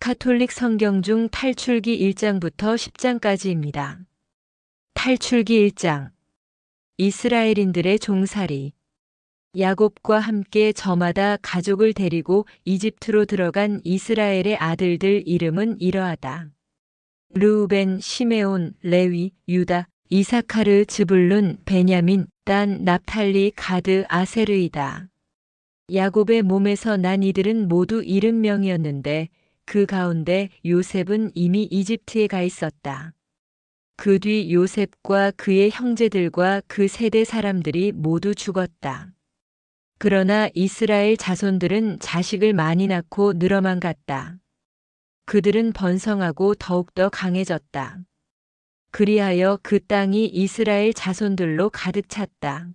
카톨릭 성경 중 탈출기 1장부터 10장까지입니다. 탈출기 1장. 이스라엘인들의 종살이. 야곱과 함께 저마다 가족을 데리고 이집트로 들어간 이스라엘의 아들들 이름은 이러하다. 르우벤, 시메온, 레위, 유다, 이사카르, 즈불룬, 베냐민, 단, 납탈리, 가드, 아세르이다. 야곱의 몸에서 난 이들은 모두 70명이었는데 그 가운데 요셉은 이미 이집트에 가 있었다. 그 뒤 요셉과 그의 형제들과 그 세대 사람들이 모두 죽었다. 그러나 이스라엘 자손들은 자식을 많이 낳고 늘어만 갔다. 그들은 번성하고 더욱더 강해졌다. 그리하여 그 땅이 이스라엘 자손들로 가득 찼다.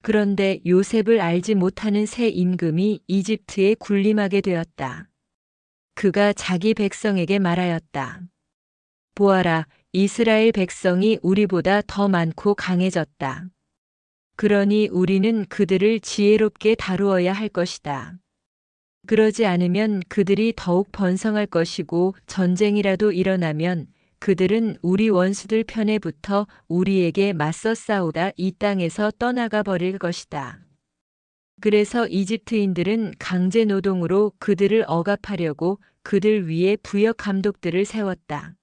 그런데 요셉을 알지 못하는 새 임금이 이집트에 군림하게 되었다. 그가 자기 백성에게 말하였다. 보아라, 이스라엘 백성이 우리보다 더 많고 강해졌다. 그러니 우리는 그들을 지혜롭게 다루어야 할 것이다. 그러지 않으면 그들이 더욱 번성할 것이고 전쟁이라도 일어나면 그들은 우리 원수들 편에 붙어 우리에게 맞서 싸우다 이 땅에서 떠나가 버릴 것이다. 그래서 이집트인들은 강제 노동으로 그들을 억압하려고 그들 위에 부역 감독들을 세웠다.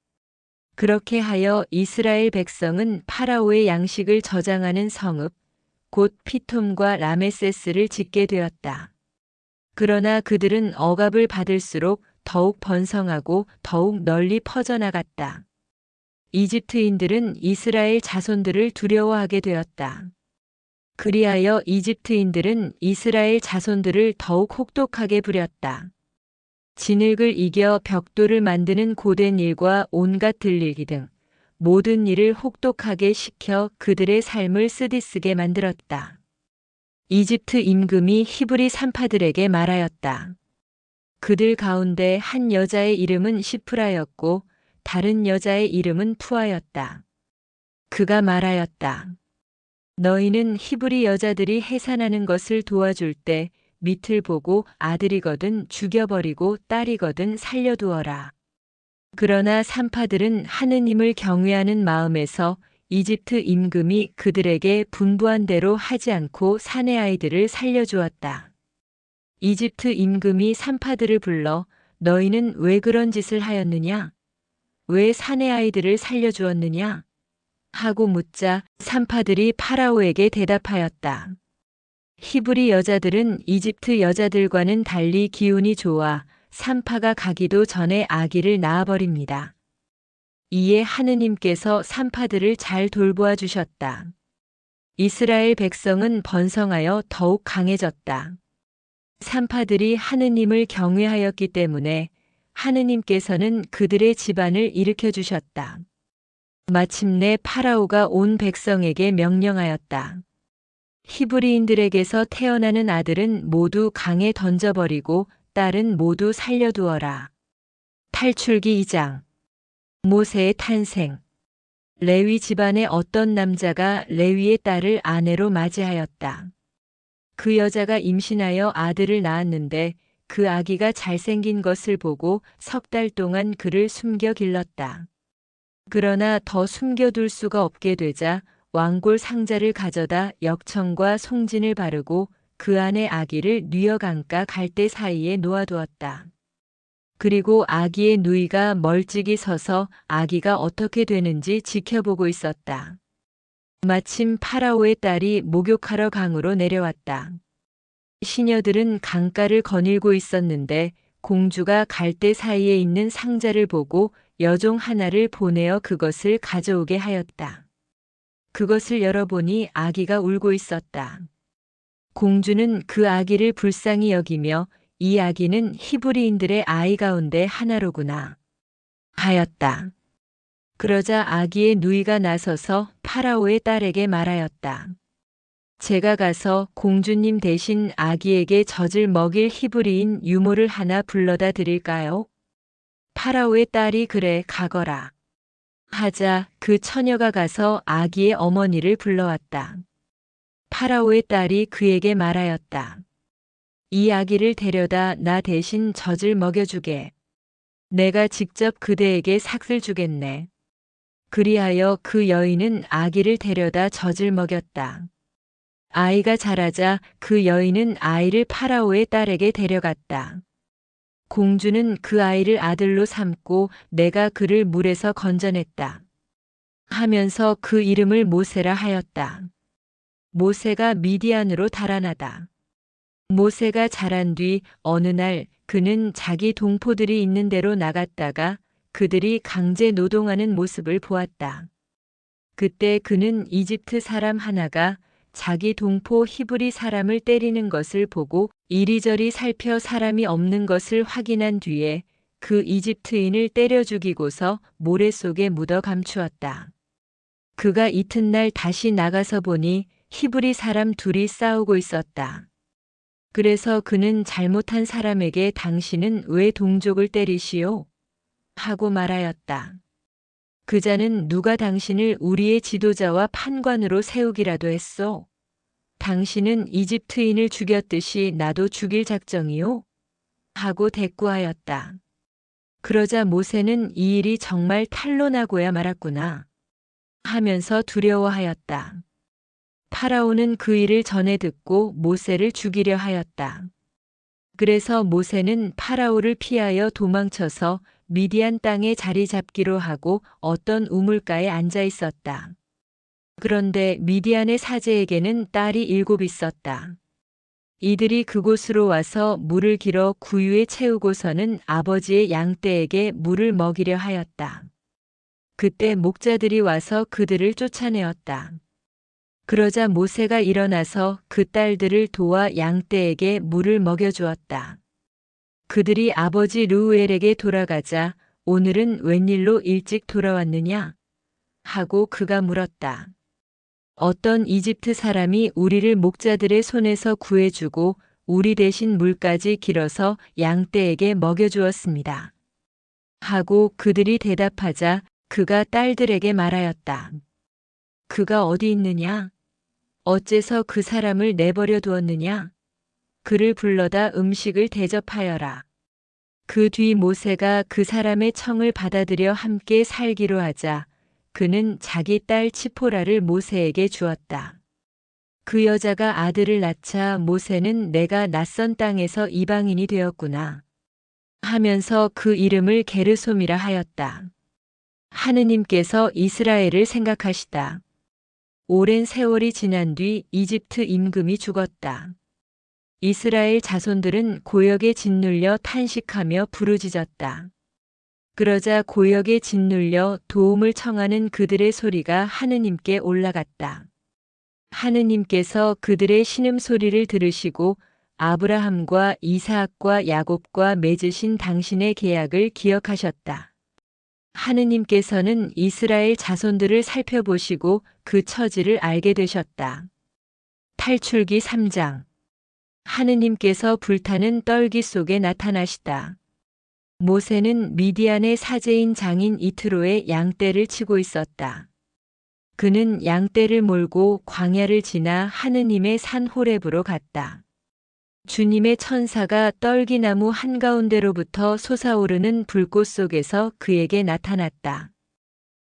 그렇게 하여 이스라엘 백성은 파라오의 양식을 저장하는 성읍, 곧 피톰과 라메세스를 짓게 되었다. 그러나 그들은 억압을 받을수록 더욱 번성하고 더욱 널리 퍼져나갔다. 이집트인들은 이스라엘 자손들을 두려워하게 되었다. 그리하여 이집트인들은 이스라엘 자손들을 더욱 혹독하게 부렸다. 진흙을 이겨 벽돌을 만드는 고된 일과 온갖 들리기 등 모든 일을 혹독하게 시켜 그들의 삶을 쓰디쓰게 만들었다. 이집트 임금이 히브리 산파들에게 말하였다. 그들 가운데 한 여자의 이름은 시프라였고 다른 여자의 이름은 푸아였다. 그가 말하였다. 너희는 히브리 여자들이 해산하는 것을 도와줄 때 밑을 보고 아들이거든 죽여버리고 딸이거든 살려두어라. 그러나 산파들은 하느님을 경외하는 마음에서 이집트 임금이 그들에게 분부한 대로 하지 않고 사내 아이들을 살려주었다. 이집트 임금이 산파들을 불러 너희는 왜 그런 짓을 하였느냐? 왜 사내 아이들을 살려주었느냐? 하고 묻자 산파들이 파라오에게 대답하였다. 히브리 여자들은 이집트 여자들과는 달리 기운이 좋아 산파가 가기도 전에 아기를 낳아버립니다. 이에 하느님께서 산파들을 잘 돌보아 주셨다. 이스라엘 백성은 번성하여 더욱 강해졌다. 산파들이 하느님을 경외하였기 때문에 하느님께서는 그들의 집안을 일으켜 주셨다. 마침내 파라오가 온 백성에게 명령하였다. 히브리인들에게서 태어나는 아들은 모두 강에 던져버리고 딸은 모두 살려두어라. 탈출기 2장. 모세의 탄생. 레위 집안의 어떤 남자가 레위의 딸을 아내로 맞이하였다. 그 여자가 임신하여 아들을 낳았는데 그 아기가 잘생긴 것을 보고 3달 동안 그를 숨겨 길렀다. 그러나 더 숨겨둘 수가 없게 되자 왕골 상자를 가져다 역청과 송진을 바르고 그 안에 아기를 뉘어강가 갈대 사이에 놓아두었다. 그리고 아기의 누이가 멀찍이 서서 아기가 어떻게 되는지 지켜보고 있었다. 마침 파라오의 딸이 목욕하러 강으로 내려왔다. 시녀들은 강가를 거닐고 있었는데 공주가 갈대 사이에 있는 상자를 보고 여종 하나를 보내어 그것을 가져오게 하였다. 그것을 열어보니 아기가 울고 있었다. 공주는 그 아기를 불쌍히 여기며 이 아기는 히브리인들의 아이 가운데 하나로구나 하였다. 그러자 아기의 누이가 나서서 파라오의 딸에게 말하였다. 제가 가서 공주님 대신 아기에게 젖을 먹일 히브리인 유모를 하나 불러다 드릴까요? 파라오의 딸이 그래 가거라. 하자 그 처녀가 가서 아기의 어머니를 불러왔다. 파라오의 딸이 그에게 말하였다. 이 아기를 데려다 나 대신 젖을 먹여주게. 내가 직접 그대에게 삭을 주겠네. 그리하여 그 여인은 아기를 데려다 젖을 먹였다. 아이가 자라자 그 여인은 아이를 파라오의 딸에게 데려갔다. 공주는 그 아이를 아들로 삼고 내가 그를 물에서 건져냈다. 하면서 그 이름을 모세라 하였다. 모세가 미디안으로 달아나다. 모세가 자란 뒤 어느 날 그는 자기 동포들이 있는 데로 나갔다가 그들이 강제 노동하는 모습을 보았다. 그때 그는 이집트 사람 하나가 자기 동포 히브리 사람을 때리는 것을 보고 이리저리 살펴 사람이 없는 것을 확인한 뒤에 그 이집트인을 때려 죽이고서 모래 속에 묻어 감추었다. 그가 이튿날 다시 나가서 보니 히브리 사람 둘이 싸우고 있었다. 그래서 그는 잘못한 사람에게 당신은 왜 동족을 때리시오? 하고 말하였다. 그자는 누가 당신을 우리의 지도자와 판관으로 세우기라도 했소? 당신은 이집트인을 죽였듯이 나도 죽일 작정이요? 하고 대꾸하였다. 그러자 모세는 이 일이 정말 탄로나고야 말았구나 하면서 두려워하였다. 파라오는 그 일을 전해 듣고 모세를 죽이려 하였다. 그래서 모세는 파라오를 피하여 도망쳐서 미디안 땅에 자리 잡기로 하고 어떤 우물가에 앉아 있었다. 그런데 미디안의 사제에게는 딸이 7 있었다. 이들이 그곳으로 와서 물을 길어 구유에 채우고서는 아버지의 양떼에게 물을 먹이려 하였다. 그때 목자들이 와서 그들을 쫓아내었다. 그러자 모세가 일어나서 그 딸들을 도와 양떼에게 물을 먹여주었다. 그들이 아버지 르우엘에게 돌아가자 오늘은 웬일로 일찍 돌아왔느냐? 하고 그가 물었다. 어떤 이집트 사람이 우리를 목자들의 손에서 구해주고 우리 대신 물까지 길어서 양떼에게 먹여주었습니다. 하고 그들이 대답하자 그가 딸들에게 말하였다. 그가 어디 있느냐? 어째서 그 사람을 내버려 두었느냐? 그를 불러다 음식을 대접하여라. 그 뒤 모세가 그 사람의 청을 받아들여 함께 살기로 하자 그는 자기 딸 치포라를 모세에게 주었다. 그 여자가 아들을 낳자 모세는 내가 낯선 땅에서 이방인이 되었구나 하면서 그 이름을 게르솜이라 하였다. 하느님께서 이스라엘을 생각하시다. 오랜 세월이 지난 뒤 이집트 임금이 죽었다. 이스라엘 자손들은 고역에 짓눌려 탄식하며 부르짖었다. 그러자 고역에 짓눌려 도움을 청하는 그들의 소리가 하느님께 올라갔다. 하느님께서 그들의 신음소리를 들으시고 아브라함과 이사학과 야곱과 맺으신 당신의 계약을 기억하셨다. 하느님께서는 이스라엘 자손들을 살펴보시고 그 처지를 알게 되셨다. 탈출기 3장. 하느님께서 불타는 떨기 속에 나타나시다. 모세는 미디안의 사제인 장인 이트로의 양떼를 치고 있었다. 그는 양떼를 몰고 광야를 지나 하느님의 산 호렙으로 갔다. 주님의 천사가 떨기나무 한가운데로부터 솟아오르는 불꽃 속에서 그에게 나타났다.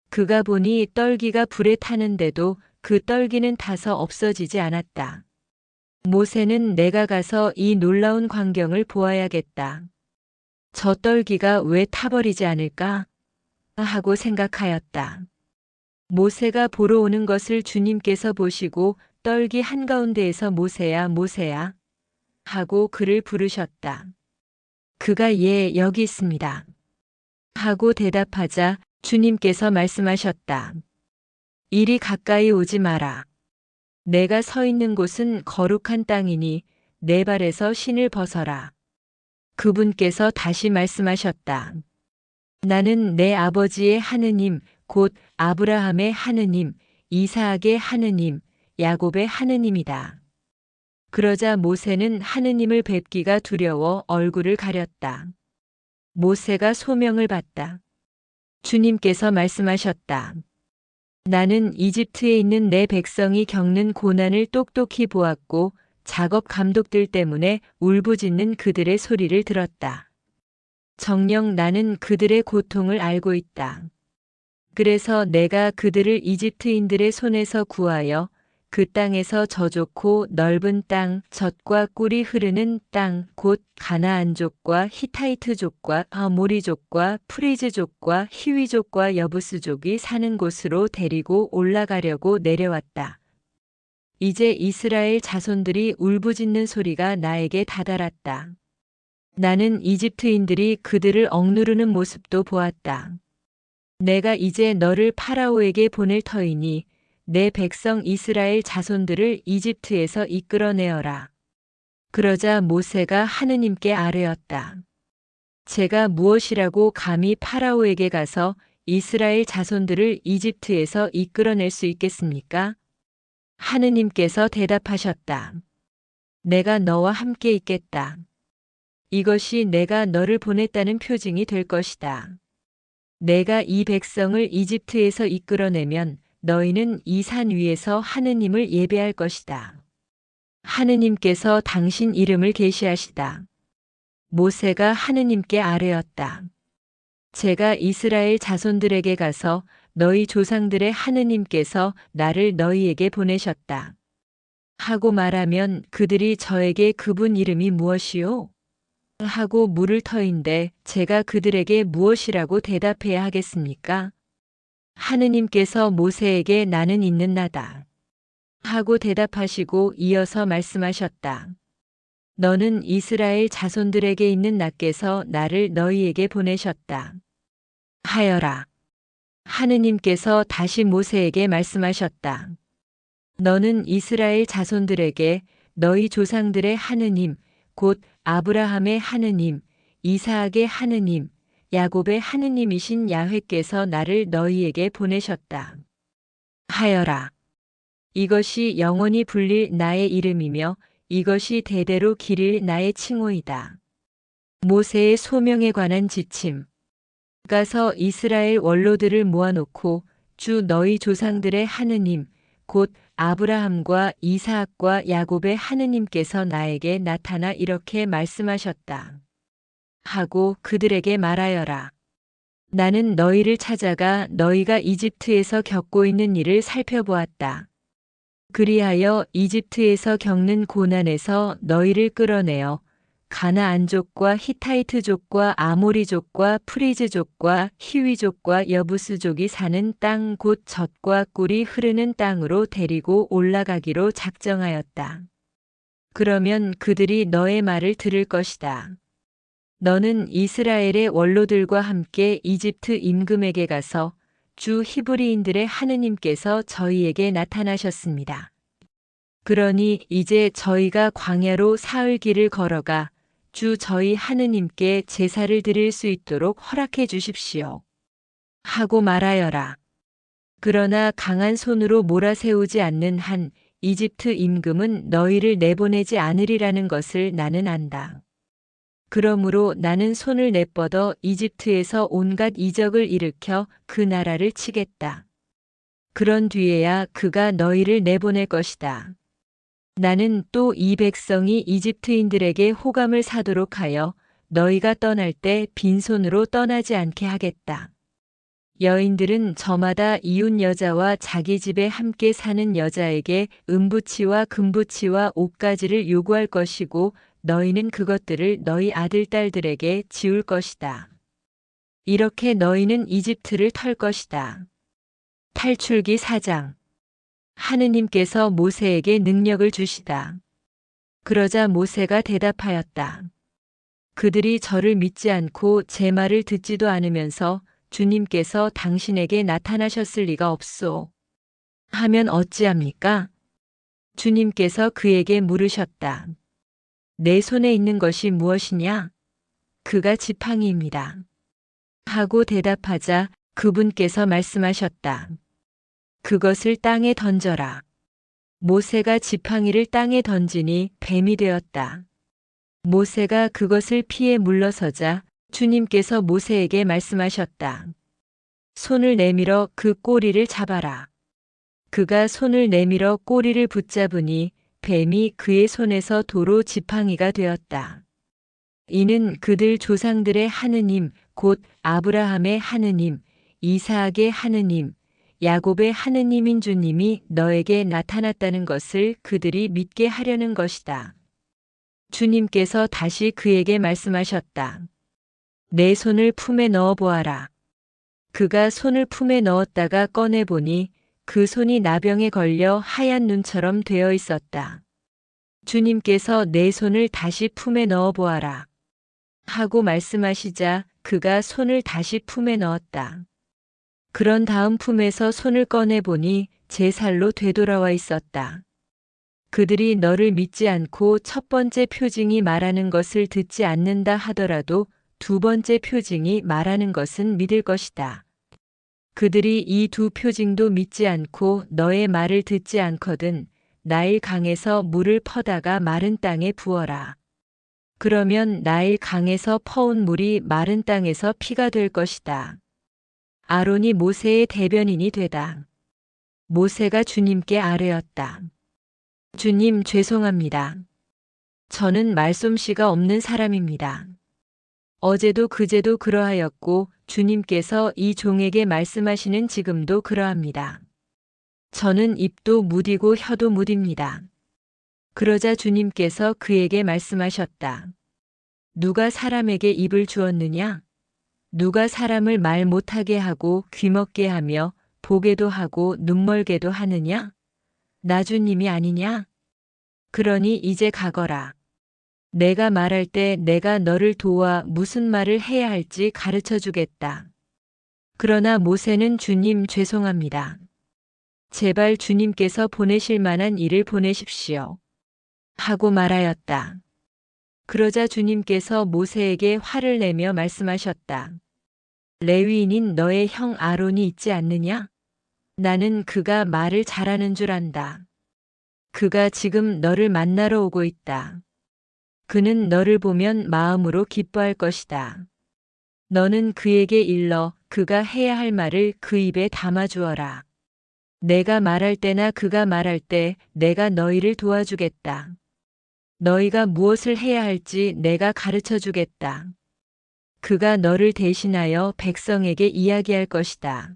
그가 보니 떨기가 불에 타는데도 그 떨기는 타서 없어지지 않았다. 모세는 내가 가서 이 놀라운 광경을 보아야겠다. 저 떨기가 왜 타버리지 않을까? 하고 생각하였다. 모세가 보러 오는 것을 주님께서 보시고 떨기 한가운데에서 모세야 모세야 하고 그를 부르셨다. 그가 예 여기 있습니다. 하고 대답하자 주님께서 말씀하셨다. 이리 가까이 오지 마라. 내가 서 있는 곳은 거룩한 땅이니 내 발에서 신을 벗어라. 그분께서 다시 말씀하셨다. 나는 내 아버지의 하느님 곧 아브라함의 하느님, 이사학의 하느님, 야곱의 하느님이다. 그러자 모세는 하느님을 뵙기가 두려워 얼굴을 가렸다. 모세가 소명을 받다. 주님께서 말씀하셨다. 나는 이집트에 있는 내 백성이 겪는 고난을 똑똑히 보았고 작업 감독들 때문에 울부짖는 그들의 소리를 들었다. 정녕 나는 그들의 고통을 알고 있다. 그래서 내가 그들을 이집트인들의 손에서 구하여 그 땅에서 저 좋고 넓은 땅, 젖과 꿀이 흐르는 땅, 곧 가나안족과 히타이트족과 아모리족과 프리즈족과 히위족과 여부스족이 사는 곳으로 데리고 올라가려고 내려왔다. 이제 이스라엘 자손들이 울부짖는 소리가 나에게 다다랐다. 나는 이집트인들이 그들을 억누르는 모습도 보았다. 내가 이제 너를 파라오에게 보낼 터이니 내 백성 이스라엘 자손들을 이집트에서 이끌어내어라. 그러자 모세가 하느님께 아뢰었다. 제가 무엇이라고 감히 파라오에게 가서 이스라엘 자손들을 이집트에서 이끌어낼 수 있겠습니까? 하느님께서 대답하셨다. 내가 너와 함께 있겠다. 이것이 내가 너를 보냈다는 표징이 될 것이다. 내가 이 백성을 이집트에서 이끌어내면 너희는 이 산 위에서 하느님을 예배할 것이다. 하느님께서 당신 이름을 계시하시다. 모세가 하느님께 아뢰었다. 제가 이스라엘 자손들에게 가서 너희 조상들의 하느님께서 나를 너희에게 보내셨다. 하고 말하면 그들이 저에게 그분 이름이 무엇이요? 하고 물을 터인데 제가 그들에게 무엇이라고 대답해야 하겠습니까? 하느님께서 모세에게 나는 있는 나다. 하고 대답하시고 이어서 말씀하셨다. 너는 이스라엘 자손들에게 있는 나께서 나를 너희에게 보내셨다. 하여라. 하느님께서 다시 모세에게 말씀하셨다. 너는 이스라엘 자손들에게 너희 조상들의 하느님, 곧 아브라함의 하느님, 이사악의 하느님, 야곱의 하느님이신 야훼께서 나를 너희에게 보내셨다. 하여라. 이것이 영원히 불릴 나의 이름이며 이것이 대대로 기릴 나의 칭호이다. 모세의 소명에 관한 지침. 가서 이스라엘 원로들을 모아놓고 주 너희 조상들의 하느님, 곧 아브라함과 이사악과 야곱의 하느님께서 나에게 나타나 이렇게 말씀하셨다. 하고 그들에게 말하여라. 나는 너희를 찾아가 너희가 이집트에서 겪고 있는 일을 살펴보았다. 그리하여 이집트에서 겪는 고난에서 너희를 끌어내어 가나안족과 히타이트족과 아모리족과 프리즈족과 히위족과 여부스족이 사는 땅 곧 젖과 꿀이 흐르는 땅으로 데리고 올라가기로 작정하였다. 그러면 그들이 너의 말을 들을 것이다. 너는 이스라엘의 원로들과 함께 이집트 임금에게 가서 주 히브리인들의 하느님께서 저희에게 나타나셨습니다. 그러니 이제 저희가 광야로 사흘 길을 걸어가 주 저희 하느님께 제사를 드릴 수 있도록 허락해 주십시오. 하고 말하여라. 그러나 강한 손으로 몰아세우지 않는 한 이집트 임금은 너희를 내보내지 않으리라는 것을 나는 안다. 그러므로 나는 손을 내뻗어 이집트에서 온갖 이적을 일으켜 그 나라를 치겠다. 그런 뒤에야 그가 너희를 내보낼 것이다. 나는 또 이 백성이 이집트인들에게 호감을 사도록 하여 너희가 떠날 때 빈손으로 떠나지 않게 하겠다. 여인들은 저마다 이웃 여자와 자기 집에 함께 사는 여자에게 은부치와 금부치와 옷가지를 요구할 것이고 너희는 그것들을 너희 아들, 딸들에게 지울 것이다. 이렇게 너희는 이집트를 털 것이다. 탈출기 4장. 하느님께서 모세에게 능력을 주시다. 그러자 모세가 대답하였다. 그들이 저를 믿지 않고 제 말을 듣지도 않으면서 주님께서 당신에게 나타나셨을 리가 없소. 하면 어찌합니까? 주님께서 그에게 물으셨다. 내 손에 있는 것이 무엇이냐? 그가 지팡이입니다. 하고 대답하자 그분께서 말씀하셨다. 그것을 땅에 던져라. 모세가 지팡이를 땅에 던지니 뱀이 되었다. 모세가 그것을 피해 물러서자 주님께서 모세에게 말씀하셨다. 손을 내밀어 그 꼬리를 잡아라. 그가 손을 내밀어 꼬리를 붙잡으니 뱀이 그의 손에서 도로 지팡이가 되었다. 이는 그들 조상들의 하느님, 곧 아브라함의 하느님, 이사악의 하느님, 야곱의 하느님인 주님이 너에게 나타났다는 것을 그들이 믿게 하려는 것이다. 주님께서 다시 그에게 말씀하셨다. 내 손을 품에 넣어 보아라. 그가 손을 품에 넣었다가 꺼내보니 그 손이 나병에 걸려 하얀 눈처럼 되어 있었다. 주님께서 내 손을 다시 품에 넣어 보아라. 하고 말씀하시자 그가 손을 다시 품에 넣었다. 그런 다음 품에서 손을 꺼내보니 제 살로 되돌아와 있었다. 그들이 너를 믿지 않고 첫 번째 표징이 말하는 것을 듣지 않는다 하더라도 두 번째 표징이 말하는 것은 믿을 것이다. 그들이 이 두 표징도 믿지 않고 너의 말을 듣지 않거든 나일 강에서 물을 퍼다가 마른 땅에 부어라. 그러면 나일 강에서 퍼온 물이 마른 땅에서 피가 될 것이다. 아론이 모세의 대변인이 되다. 모세가 주님께 아뢰었다. 주님 죄송합니다. 저는 말솜씨가 없는 사람입니다. 어제도 그제도 그러하였고 주님께서 이 종에게 말씀하시는 지금도 그러합니다. 저는 입도 무디고 혀도 무딥니다. 그러자 주님께서 그에게 말씀하셨다. 누가 사람에게 입을 주었느냐? 누가 사람을 말 못하게 하고 귀먹게 하며 보게도 하고 눈멀게도 하느냐? 나 주님이 아니냐? 그러니 이제 가거라. 내가 말할 때 내가 너를 도와 무슨 말을 해야 할지 가르쳐 주겠다. 그러나 모세는 주님 죄송합니다. 제발 주님께서 보내실 만한 일을 보내십시오. 하고 말하였다. 그러자 주님께서 모세에게 화를 내며 말씀하셨다. 레위인인 너의 형 아론이 있지 않느냐? 나는 그가 말을 잘하는 줄 안다. 그가 지금 너를 만나러 오고 있다. 그는 너를 보면 마음으로 기뻐할 것이다. 너는 그에게 일러 그가 해야 할 말을 그 입에 담아 주어라. 내가 말할 때나 그가 말할 때 내가 너희를 도와주겠다. 너희가 무엇을 해야 할지 내가 가르쳐 주겠다. 그가 너를 대신하여 백성에게 이야기할 것이다.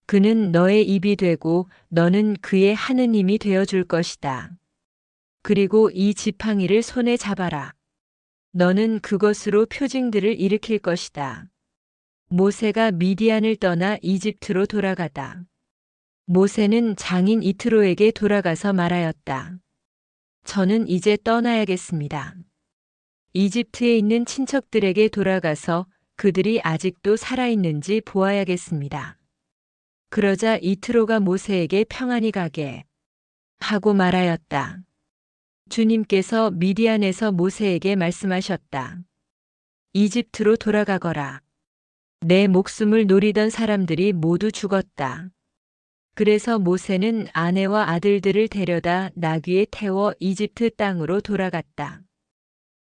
그는 너의 입이 되고 너는 그의 하느님이 되어 줄 것이다. 그리고 이 지팡이를 손에 잡아라. 너는 그것으로 표징들을 일으킬 것이다. 모세가 미디안을 떠나 이집트로 돌아가다. 모세는 장인 이트로에게 돌아가서 말하였다. 저는 이제 떠나야겠습니다. 이집트에 있는 친척들에게 돌아가서 그들이 아직도 살아있는지 보아야겠습니다. 그러자 이트로가 모세에게 평안히 가게 하고 말하였다. 주님께서 미디안에서 모세에게 말씀하셨다. 이집트로 돌아가거라. 내 목숨을 노리던 사람들이 모두 죽었다. 그래서 모세는 아내와 아들들을 데려다 나귀에 태워 이집트 땅으로 돌아갔다.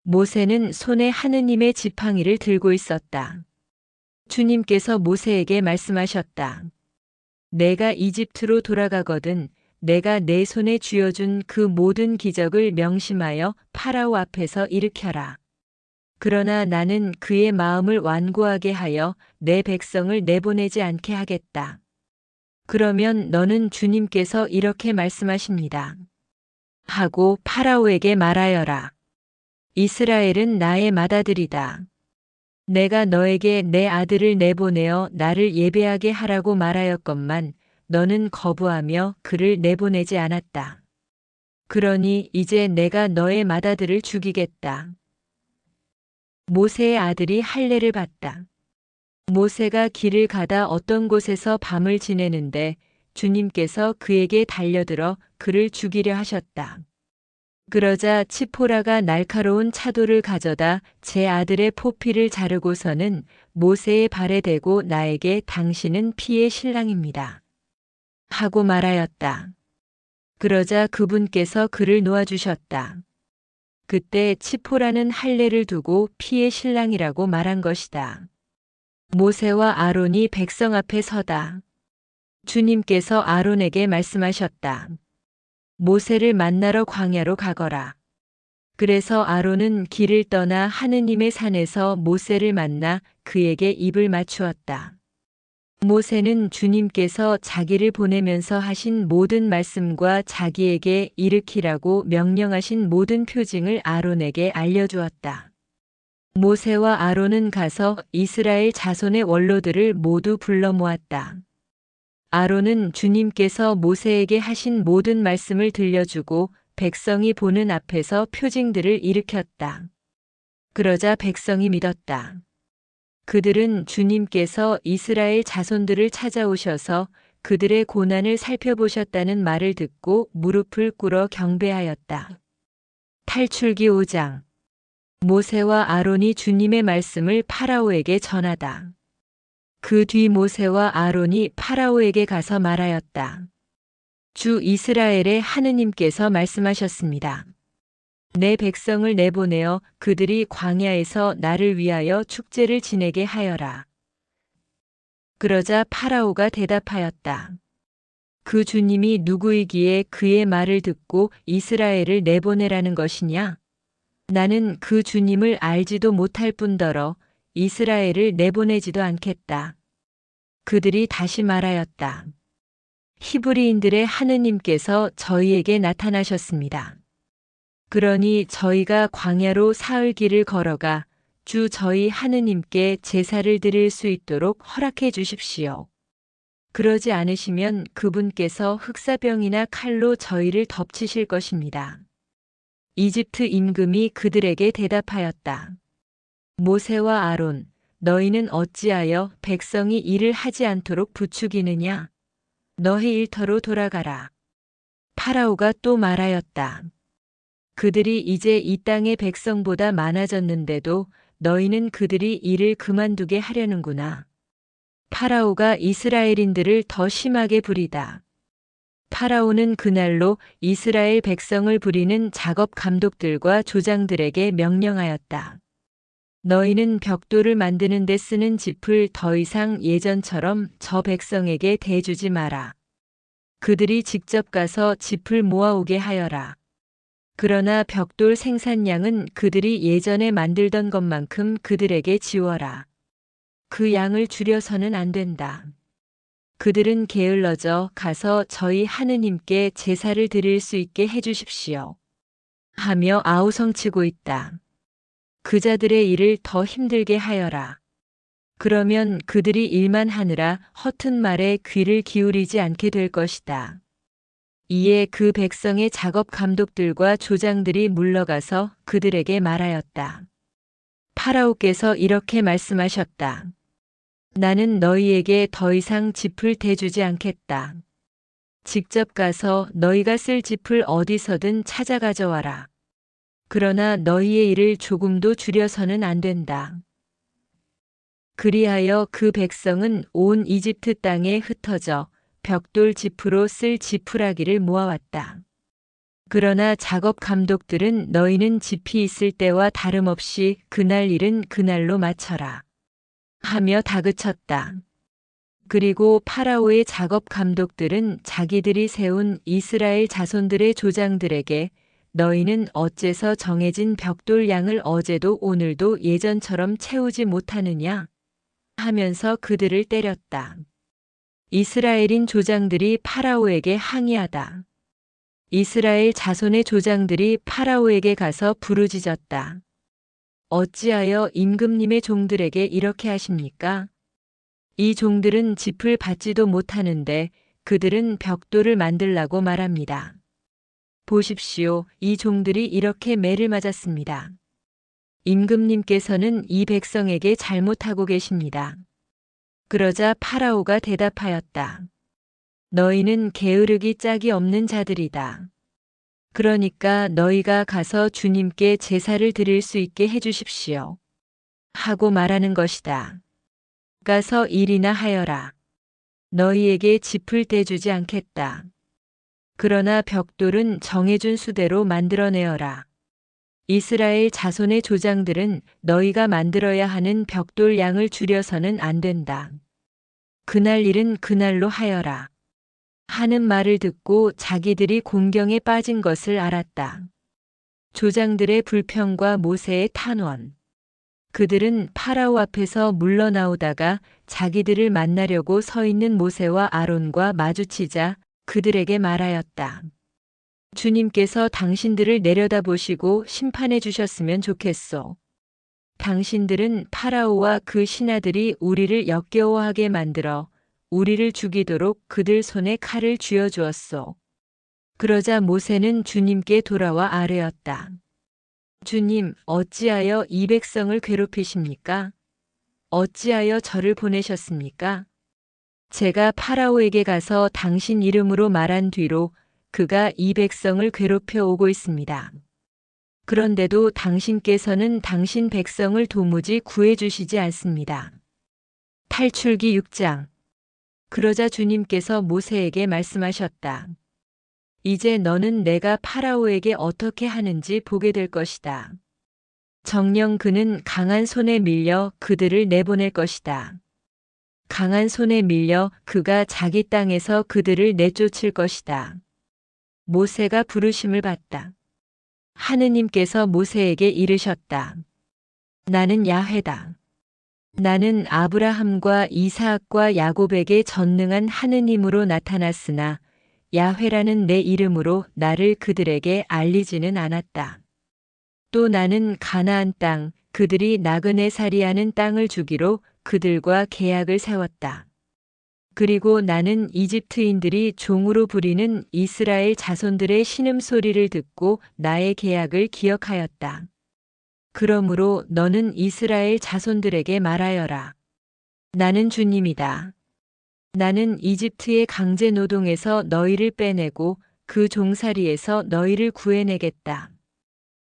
모세는 손에 하느님의 지팡이를 들고 있었다. 주님께서 모세에게 말씀하셨다. 내가 이집트로 돌아가거든 내가 내 손에 쥐어준 그 모든 기적을 명심하여 파라오 앞에서 일으켜라. 그러나 나는 그의 마음을 완고하게 하여 내 백성을 내보내지 않게 하겠다. 그러면 너는 주님께서 이렇게 말씀하십니다. 하고 파라오에게 말하여라. 이스라엘은 나의 맏아들이다. 내가 너에게 내 아들을 내보내어 나를 예배하게 하라고 말하였건만 너는 거부하며 그를 내보내지 않았다. 그러니 이제 내가 너의 맏아들을 죽이겠다. 모세의 아들이 할례를 받다. 모세가 길을 가다 어떤 곳에서 밤을 지내는데 주님께서 그에게 달려들어 그를 죽이려 하셨다. 그러자 치포라가 날카로운 차도를 가져다 제 아들의 포피를 자르고서는 모세의 발에 대고 나에게 당신은 피의 신랑입니다. 하고 말하였다. 그러자 그분께서 그를 놓아주셨다. 그때 치포라는 할례를 두고 피의 신랑이라고 말한 것이다. 모세와 아론이 백성 앞에 서다. 주님께서 아론에게 말씀하셨다. 모세를 만나러 광야로 가거라. 그래서 아론은 길을 떠나 하느님의 산에서 모세를 만나 그에게 입을 맞추었다. 모세는 주님께서 자기를 보내면서 하신 모든 말씀과 자기에게 일으키라고 명령하신 모든 표징을 아론에게 알려주었다. 모세와 아론은 가서 이스라엘 자손의 원로들을 모두 불러 모았다. 아론은 주님께서 모세에게 하신 모든 말씀을 들려주고 백성이 보는 앞에서 표징들을 일으켰다. 그러자 백성이 믿었다. 그들은 주님께서 이스라엘 자손들을 찾아오셔서 그들의 고난을 살펴보셨다는 말을 듣고 무릎을 꿇어 경배하였다. 탈출기 5장. 모세와 아론이 주님의 말씀을 파라오에게 전하다. 그 뒤 모세와 아론이 파라오에게 가서 말하였다. 주 이스라엘의 하느님께서 말씀하셨습니다. 내 백성을 내보내어 그들이 광야에서 나를 위하여 축제를 지내게 하여라. 그러자 파라오가 대답하였다. 그 주님이 누구이기에 그의 말을 듣고 이스라엘을 내보내라는 것이냐? 나는 그 주님을 알지도 못할 뿐더러 이스라엘을 내보내지도 않겠다. 그들이 다시 말하였다. 히브리인들의 하느님께서 저희에게 나타나셨습니다. 그러니 저희가 광야로 사흘 길을 걸어가 주 저희 하느님께 제사를 드릴 수 있도록 허락해 주십시오. 그러지 않으시면 그분께서 흑사병이나 칼로 저희를 덮치실 것입니다. 이집트 임금이 그들에게 대답하였다. 모세와 아론, 너희는 어찌하여 백성이 일을 하지 않도록 부추기느냐? 너희 일터로 돌아가라. 파라오가 또 말하였다. 그들이 이제 이 땅의 백성보다 많아졌는데도 너희는 그들이 일을 그만두게 하려는구나. 파라오가 이스라엘인들을 더 심하게 부리다. 파라오는 그날로 이스라엘 백성을 부리는 작업 감독들과 조장들에게 명령하였다. 너희는 벽돌을 만드는 데 쓰는 짚을 더 이상 예전처럼 저 백성에게 대주지 마라. 그들이 직접 가서 짚을 모아오게 하여라. 그러나 벽돌 생산량은 그들이 예전에 만들던 것만큼 그들에게 지워라. 그 양을 줄여서는 안 된다. 그들은 게을러져 가서 저희 하느님께 제사를 드릴 수 있게 해주십시오. 하며 아우성치고 있다. 그 자들의 일을 더 힘들게 하여라. 그러면 그들이 일만 하느라 허튼 말에 귀를 기울이지 않게 될 것이다. 이에 그 백성의 작업 감독들과 조장들이 물러가서 그들에게 말하였다. 파라오께서 이렇게 말씀하셨다. 나는 너희에게 더 이상 짚을 대주지 않겠다. 직접 가서 너희가 쓸 짚을 어디서든 찾아 가져와라. 그러나 너희의 일을 조금도 줄여서는 안 된다. 그리하여 그 백성은 온 이집트 땅에 흩어져 벽돌 짚으로 쓸 지푸라기를 모아왔다. 그러나 작업 감독들은 너희는 짚이 있을 때와 다름없이 그날 일은 그날로 마쳐라. 하며 다그쳤다. 그리고 파라오의 작업 감독들은 자기들이 세운 이스라엘 자손들의 조장들에게 너희는 어째서 정해진 벽돌 양을 어제도 오늘도 예전처럼 채우지 못하느냐? 하면서 그들을 때렸다. 이스라엘인 조장들이 파라오에게 항의하다. 이스라엘 자손의 조장들이 파라오에게 가서 부르짖었다. 어찌하여 임금님의 종들에게 이렇게 하십니까? 이 종들은 짚을 받지도 못하는데 그들은 벽돌을 만들라고 말합니다. 보십시오. 이 종들이 이렇게 매를 맞았습니다. 임금님께서는 이 백성에게 잘못하고 계십니다. 그러자 파라오가 대답하였다. 너희는 게으르기 짝이 없는 자들이다. 그러니까 너희가 가서 주님께 제사를 드릴 수 있게 해주십시오. 하고 말하는 것이다. 가서 일이나 하여라. 너희에게 짚을 대주지 않겠다. 그러나 벽돌은 정해준 수대로 만들어내어라. 이스라엘 자손의 조장들은 너희가 만들어야 하는 벽돌 양을 줄여서는 안 된다. 그날 일은 그날로 하여라. 하는 말을 듣고 자기들이 공경에 빠진 것을 알았다. 조장들의 불평과 모세의 탄원. 그들은 파라오 앞에서 물러나오다가 자기들을 만나려고 서 있는 모세와 아론과 마주치자 그들에게 말하였다. 주님께서 당신들을 내려다보시고 심판해 주셨으면 좋겠소. 당신들은 파라오와 그 신하들이 우리를 역겨워하게 만들어 우리를 죽이도록 그들 손에 칼을 쥐어주었소. 그러자 모세는 주님께 돌아와 아뢰었다. 주님, 어찌하여 이 백성을 괴롭히십니까? 어찌하여 저를 보내셨습니까? 제가 파라오에게 가서 당신 이름으로 말한 뒤로 그가 이 백성을 괴롭혀 오고 있습니다. 그런데도 당신께서는 당신 백성을 도무지 구해주시지 않습니다. 탈출기 6장. 그러자 주님께서 모세에게 말씀하셨다. 이제 너는 내가 파라오에게 어떻게 하는지 보게 될 것이다. 정녕 그는 강한 손에 밀려 그들을 내보낼 것이다. 강한 손에 밀려 그가 자기 땅에서 그들을 내쫓을 것이다. 모세가 부르심을 받다. 하느님께서 모세에게 이르셨다. 나는 야훼다. 나는 아브라함과 이사학과 야곱에게 전능한 하느님으로 나타났으나 야훼라는 내 이름으로 나를 그들에게 알리지는 않았다. 또 나는 가나안 땅, 그들이 나그네 살이하는 땅을 주기로 그들과 계약을 세웠다. 그리고 나는 이집트인들이 종으로 부리는 이스라엘 자손들의 신음소리를 듣고 나의 계약을 기억하였다. 그러므로 너는 이스라엘 자손들에게 말하여라. 나는 주님이다. 나는 이집트의 강제 노동에서 너희를 빼내고 그 종살이에서 너희를 구해내겠다.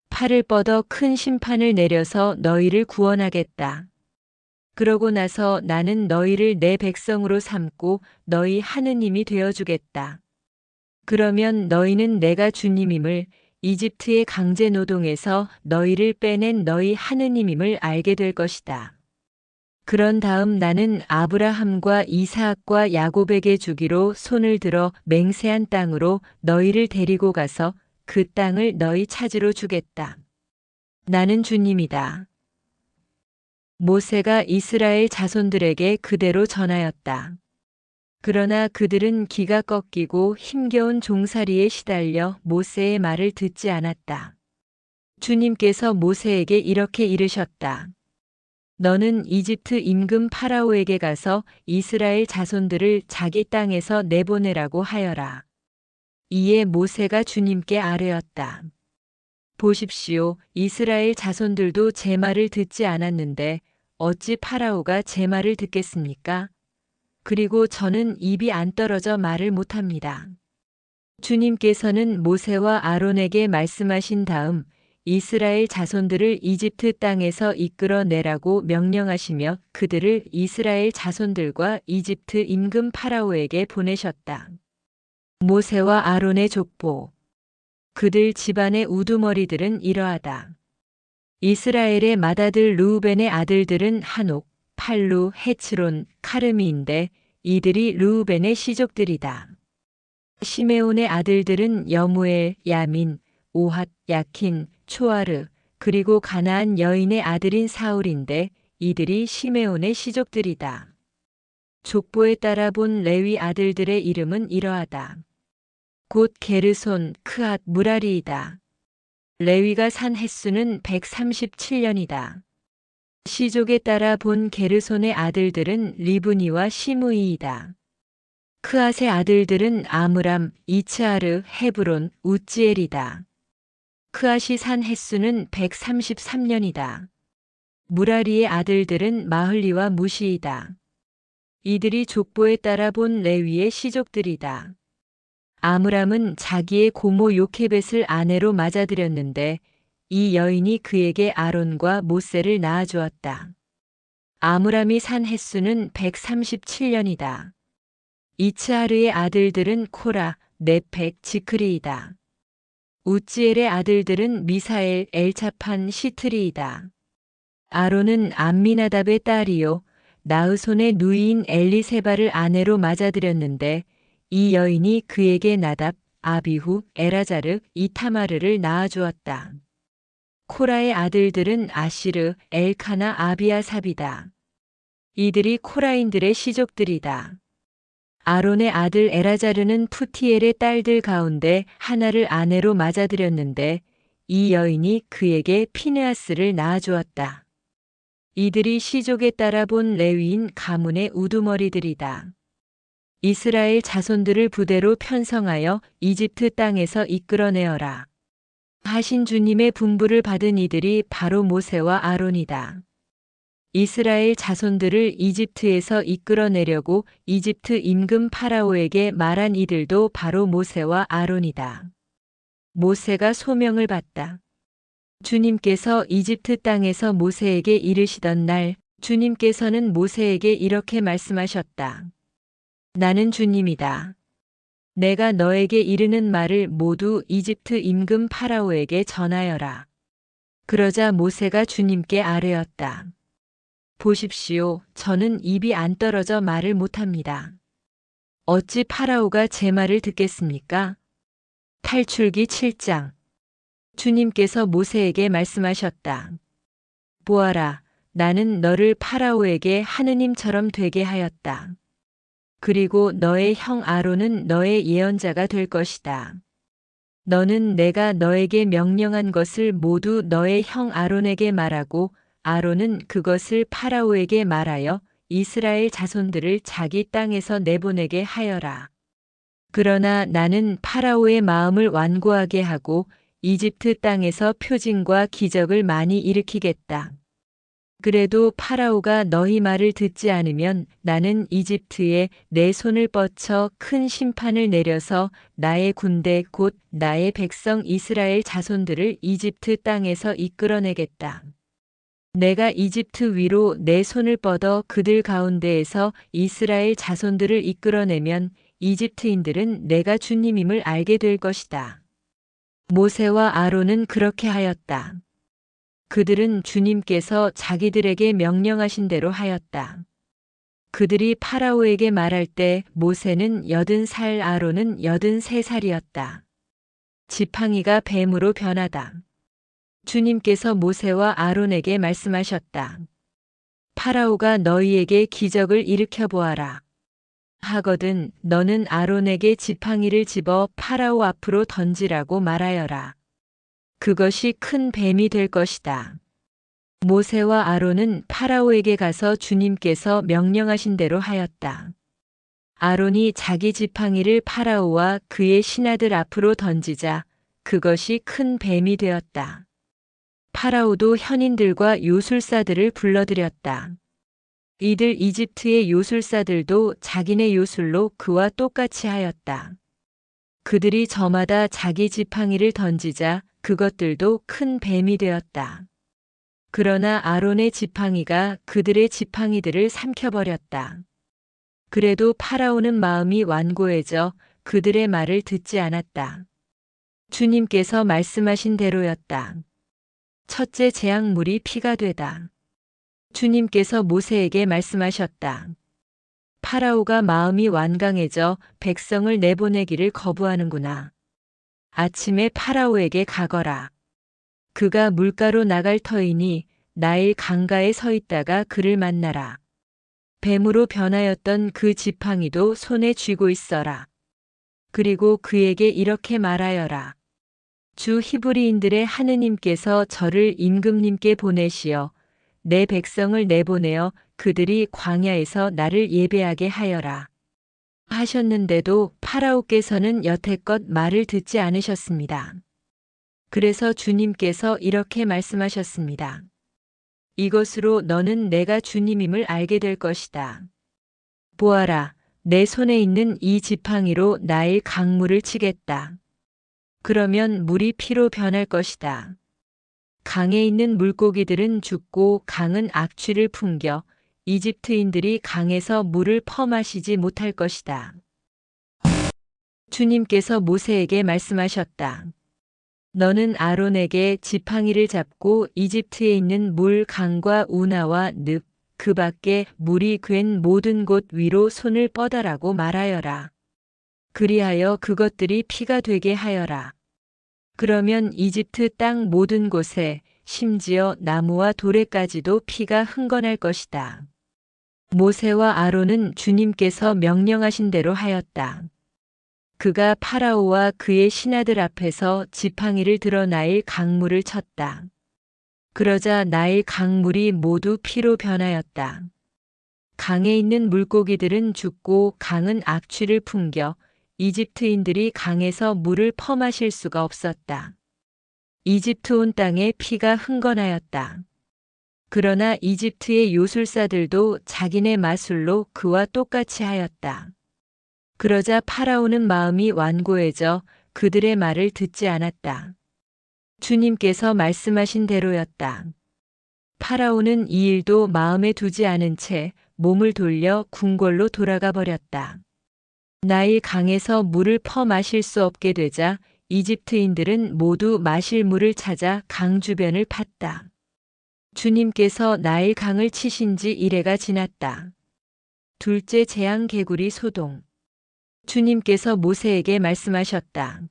팔을 뻗어 큰 심판을 내려서 너희를 구원하겠다. 그러고 나서 나는 너희를 내 백성으로 삼고 너희 하느님이 되어주겠다. 그러면 너희는 내가 주님임을, 이집트의 강제 노동에서 너희를 빼낸 너희 하느님임을 알게 될 것이다. 그런 다음 나는 아브라함과 이사학과 야곱에게 주기로 손을 들어 맹세한 땅으로 너희를 데리고 가서 그 땅을 너희 차지로 주겠다. 나는 주님이다. 모세가 이스라엘 자손들에게 그대로 전하였다. 그러나 그들은 기가 꺾이고 힘겨운 종살이에 시달려 모세의 말을 듣지 않았다. 주님께서 모세에게 이렇게 이르셨다. 너는 이집트 임금 파라오에게 가서 이스라엘 자손들을 자기 땅에서 내보내라고 하여라. 이에 모세가 주님께 아뢰었다. 보십시오, 이스라엘 자손들도 제 말을 듣지 않았는데 어찌 파라오가 제 말을 듣겠습니까? 그리고 저는 입이 안 떨어져 말을 못합니다. 주님께서는 모세와 아론에게 말씀하신 다음 이스라엘 자손들을 이집트 땅에서 이끌어내라고 명령하시며 그들을 이스라엘 자손들과 이집트 임금 파라오에게 보내셨다. 모세와 아론의 족보. 그들 집안의 우두머리들은 이러하다. 이스라엘의 맏아들 르우벤의 아들들은 한옥, 팔루, 헤츠론, 카르미인데 이들이 르우벤의 시족들이다. 시메온의 아들들은 여무엘, 야민, 오핫, 야킨, 초아르, 그리고 가나안 여인의 아들인 사울인데 이들이 시메온의 시족들이다. 족보에 따라 본 레위 아들들의 이름은 이러하다. 곧 게르손, 크앗, 무라리이다. 레위가 산 횟수는 137년이다. 시족에 따라 본 게르손의 아들들은 리브니와 시므이이다. 크앗의 아들들은 아므람, 이츠아르, 헤브론, 우찌엘이다. 크앗이 산 횟수는 133년이다. 무라리의 아들들은 마흘리와 무시이다. 이들이 족보에 따라 본 레위의 시족들이다. 아므람은 자기의 고모 요케벳을 아내로 맞아들였는데 이 여인이 그에게 아론과 모세를 낳아주었다. 아므람이 산 횟수는 137년이다. 이츠아르의 아들들은 코라, 네펙, 지크리이다. 우찌엘의 아들들은 미사엘, 엘차판, 시트리이다. 아론은 암미나답의 딸이요 나으손의 누이인 엘리세바를 아내로 맞아들였는데 이 여인이 그에게 나답, 아비후, 에라자르, 이타마르를 낳아주었다. 코라의 아들들은 아시르, 엘카나, 아비아삽이다. 이들이 코라인들의 시족들이다. 아론의 아들 에라자르는 푸티엘의 딸들 가운데 하나를 아내로 맞아들였는데 이 여인이 그에게 피느하스를 낳아주었다. 이들이 시족에 따라 본 레위인 가문의 우두머리들이다. 이스라엘 자손들을 부대로 편성하여 이집트 땅에서 이끌어내어라 하신 주님의 분부를 받은 이들이 바로 모세와 아론이다. 이스라엘 자손들을 이집트에서 이끌어내려고 이집트 임금 파라오에게 말한 이들도 바로 모세와 아론이다. 모세가 소명을 받다. 주님께서 이집트 땅에서 모세에게 이르시던 날 주님께서는 모세에게 이렇게 말씀하셨다. 나는 주님이다. 내가 너에게 이르는 말을 모두 이집트 임금 파라오에게 전하여라. 그러자 모세가 주님께 아뢰었다. 보십시오, 저는 입이 안 떨어져 말을 못합니다. 어찌 파라오가 제 말을 듣겠습니까? 탈출기 7장. 주님께서 모세에게 말씀하셨다. 보아라, 나는 너를 파라오에게 하느님처럼 되게 하였다. 그리고 너의 형 아론은 너의 예언자가 될 것이다. 너는 내가 너에게 명령한 것을 모두 너의 형 아론에게 말하고 아론은 그것을 파라오에게 말하여 이스라엘 자손들을 자기 땅에서 내보내게 하여라. 그러나 나는 파라오의 마음을 완고하게 하고 이집트 땅에서 표징과 기적을 많이 일으키겠다. 그래도 파라오가 너희 말을 듣지 않으면 나는 이집트에 내 손을 뻗쳐 큰 심판을 내려서 나의 군대 곧 나의 백성 이스라엘 자손들을 이집트 땅에서 이끌어내겠다. 내가 이집트 위로 내 손을 뻗어 그들 가운데에서 이스라엘 자손들을 이끌어내면 이집트인들은 내가 주님임을 알게 될 것이다. 모세와 아론은 그렇게 하였다. 그들은 주님께서 자기들에게 명령하신 대로 하였다. 그들이 파라오에게 말할 때 모세는 80살, 아론은 83살이었다. 지팡이가 뱀으로 변하다. 주님께서 모세와 아론에게 말씀하셨다. 파라오가 너희에게 기적을 일으켜 보아라. 하거든 너는 아론에게 지팡이를 집어 파라오 앞으로 던지라고 말하여라. 그것이 큰 뱀이 될 것이다. 모세와 아론은 파라오에게 가서 주님께서 명령하신 대로 하였다. 아론이 자기 지팡이를 파라오와 그의 신하들 앞으로 던지자 그것이 큰 뱀이 되었다. 파라오도 현인들과 요술사들을 불러들였다. 이들 이집트의 요술사들도 자기네 요술로 그와 똑같이 하였다. 그들이 저마다 자기 지팡이를 던지자 그것들도 큰 뱀이 되었다. 그러나 아론의 지팡이가 그들의 지팡이들을 삼켜버렸다. 그래도 파라오는 마음이 완고해져 그들의 말을 듣지 않았다. 주님께서 말씀하신 대로였다. 첫째 재앙물이 피가 되다. 주님께서 모세에게 말씀하셨다. 파라오가 마음이 완강해져 백성을 내보내기를 거부하는구나. 아침에 파라오에게 가거라. 그가 물가로 나갈 터이니 나일 강가에 서 있다가 그를 만나라. 뱀으로 변하였던 그 지팡이도 손에 쥐고 있어라. 그리고 그에게 이렇게 말하여라. 주 히브리인들의 하느님께서 저를 임금님께 보내시어 내 백성을 내보내어 그들이 광야에서 나를 예배하게 하여라. 하셨는데도 파라오께서는 여태껏 말을 듣지 않으셨습니다. 그래서 주님께서 이렇게 말씀하셨습니다. 이것으로 너는 내가 주님임을 알게 될 것이다. 보아라, 내 손에 있는 이 지팡이로 나일 강물을 치겠다. 그러면 물이 피로 변할 것이다. 강에 있는 물고기들은 죽고 강은 악취를 풍겨 이집트인들이 강에서 물을 퍼마시지 못할 것이다. 주님께서 모세에게 말씀하셨다. 너는 아론에게 지팡이를 잡고 이집트에 있는 물 강과 우나와 늪, 그 밖에 물이 괜 모든 곳 위로 손을 뻗어라고 말하여라. 그리하여 그것들이 피가 되게 하여라. 그러면 이집트 땅 모든 곳에 심지어 나무와 돌에까지도 피가 흥건할 것이다. 모세와 아론은 주님께서 명령하신 대로 하였다. 그가 파라오와 그의 신하들 앞에서 지팡이를 들어 나일 강물을 쳤다. 그러자 나일 강물이 모두 피로 변하였다. 강에 있는 물고기들은 죽고 강은 악취를 풍겨 이집트인들이 강에서 물을 퍼마실 수가 없었다. 이집트 온 땅에 피가 흥건하였다. 그러나 이집트의 요술사들도 자기네 마술로 그와 똑같이 하였다. 그러자 파라오는 마음이 완고해져 그들의 말을 듣지 않았다. 주님께서 말씀하신 대로였다. 파라오는 이 일도 마음에 두지 않은 채 몸을 돌려 궁궐로 돌아가 버렸다. 나일 강에서 물을 퍼 마실 수 없게 되자 이집트인들은 모두 마실 물을 찾아 강 주변을 팠다. 주님께서 나일 강을 치신 지 이래가 지났다. 둘째 재앙 개구리 소동. 주님께서 모세에게 말씀하셨다.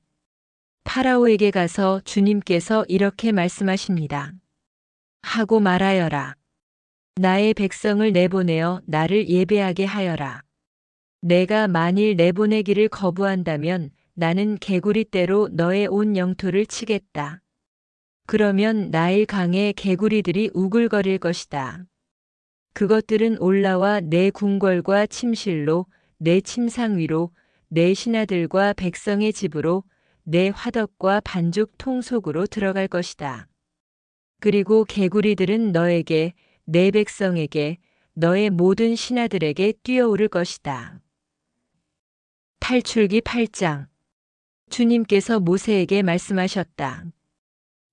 파라오에게 가서 주님께서 이렇게 말씀하십니다. 하고 말하여라. 나의 백성을 내보내어 나를 예배하게 하여라. 내가 만일 내보내기를 거부한다면 나는 개구리떼로 너의 온 영토를 치겠다. 그러면 나일 강에 개구리들이 우글거릴 것이다. 그것들은 올라와 내 궁궐과 침실로, 내 침상 위로, 내 신하들과 백성의 집으로, 내 화덕과 반죽 통 속으로 들어갈 것이다. 그리고 개구리들은 너에게, 내 백성에게, 너의 모든 신하들에게 뛰어오를 것이다. 탈출기 8장. 주님께서 모세에게 말씀하셨다.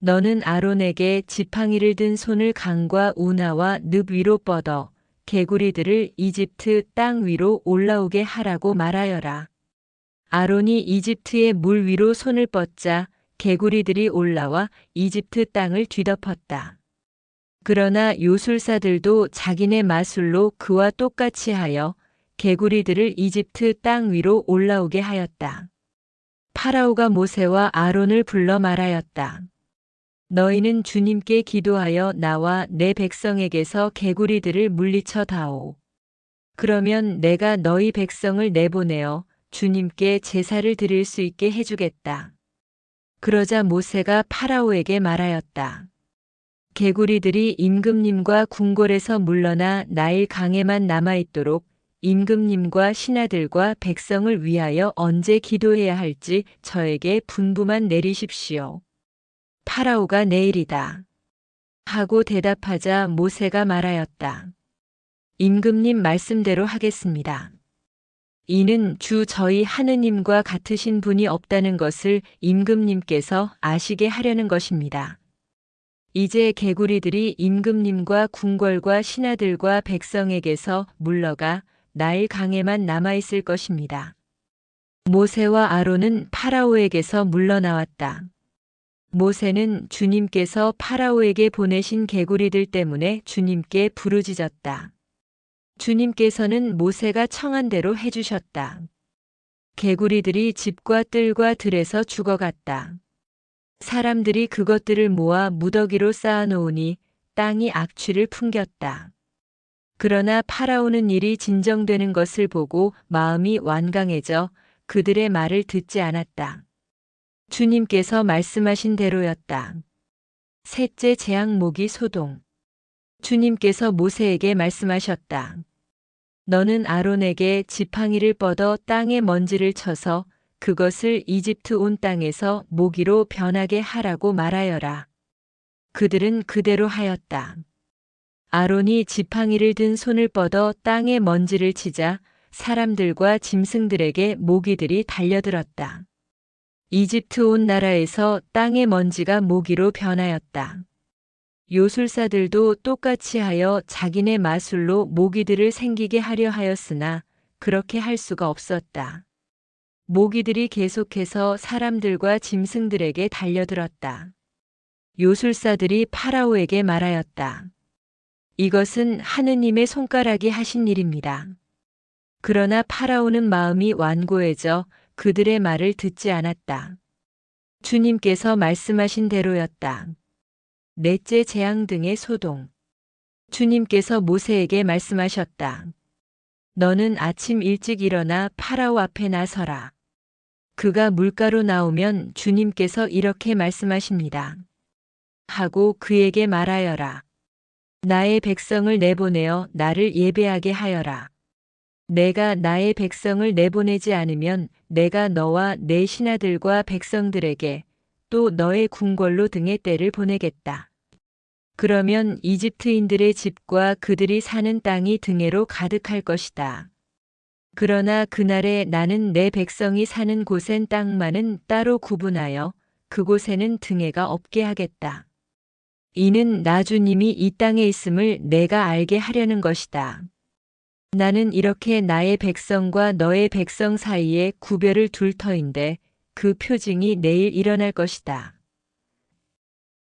너는 아론에게 지팡이를 든 손을 강과 운하와 늪 위로 뻗어 개구리들을 이집트 땅 위로 올라오게 하라고 말하여라. 아론이 이집트의 물 위로 손을 뻗자 개구리들이 올라와 이집트 땅을 뒤덮었다. 그러나 요술사들도 자기네 마술로 그와 똑같이 하여 개구리들을 이집트 땅 위로 올라오게 하였다. 파라오가 모세와 아론을 불러 말하였다. 너희는 주님께 기도하여 나와 내 백성에게서 개구리들을 물리쳐 다오. 그러면 내가 너희 백성을 내보내어 주님께 제사를 드릴 수 있게 해주겠다. 그러자 모세가 파라오에게 말하였다. 개구리들이 임금님과 궁궐에서 물러나 나일 강에만 남아있도록 임금님과 신하들과 백성을 위하여 언제 기도해야 할지 저에게 분부만 내리십시오. 파라오가 내일이다. 하고 대답하자 모세가 말하였다. 임금님 말씀대로 하겠습니다. 이는 주 저희 하느님과 같으신 분이 없다는 것을 임금님께서 아시게 하려는 것입니다. 이제 개구리들이 임금님과 궁궐과 신하들과 백성에게서 물러가 나일 강에만 남아있을 것입니다. 모세와 아론은 파라오에게서 물러나왔다. 모세는 주님께서 파라오에게 보내신 개구리들 때문에 주님께 부르짖었다. 주님께서는 모세가 청한 대로 해주셨다. 개구리들이 집과 뜰과 들에서 죽어갔다. 사람들이 그것들을 모아 무더기로 쌓아놓으니 땅이 악취를 풍겼다. 그러나 파라오는 일이 진정되는 것을 보고 마음이 완강해져 그들의 말을 듣지 않았다. 주님께서 말씀하신 대로였다. 셋째 재앙 모기 소동. 주님께서 모세에게 말씀하셨다. 너는 아론에게 지팡이를 뻗어 땅에 먼지를 쳐서 그것을 이집트 온 땅에서 모기로 변하게 하라고 말하여라. 그들은 그대로 하였다. 아론이 지팡이를 든 손을 뻗어 땅에 먼지를 치자 사람들과 짐승들에게 모기들이 달려들었다. 이집트 온 나라에서 땅의 먼지가 모기로 변하였다. 요술사들도 똑같이 하여 자기네 마술로 모기들을 생기게 하려 하였으나 그렇게 할 수가 없었다. 모기들이 계속해서 사람들과 짐승들에게 달려들었다. 요술사들이 파라오에게 말하였다. 이것은 하느님의 손가락이 하신 일입니다. 그러나 파라오는 마음이 완고해져 그들의 말을 듣지 않았다. 주님께서 말씀하신 대로였다. 넷째 재앙 등의 소동. 주님께서 모세에게 말씀하셨다. 너는 아침 일찍 일어나 파라오 앞에 나서라. 그가 물가로 나오면 주님께서 이렇게 말씀하십니다. 하고 그에게 말하여라. 나의 백성을 내보내어 나를 예배하게 하여라. 내가 나의 백성을 내보내지 않으면 내가 너와 내 신하들과 백성들에게 또 너의 궁궐로 등의 때를 보내겠다. 그러면 이집트인들의 집과 그들이 사는 땅이 등해로 가득할 것이다. 그러나 그날에 나는 내 백성이 사는 곳엔 땅만은 따로 구분하여 그곳에는 등해가 없게 하겠다. 이는 나 주님이 이 땅에 있음을 내가 알게 하려는 것이다. 나는 이렇게 나의 백성과 너의 백성 사이에 구별을 둘 터인데 그 표징이 내일 일어날 것이다.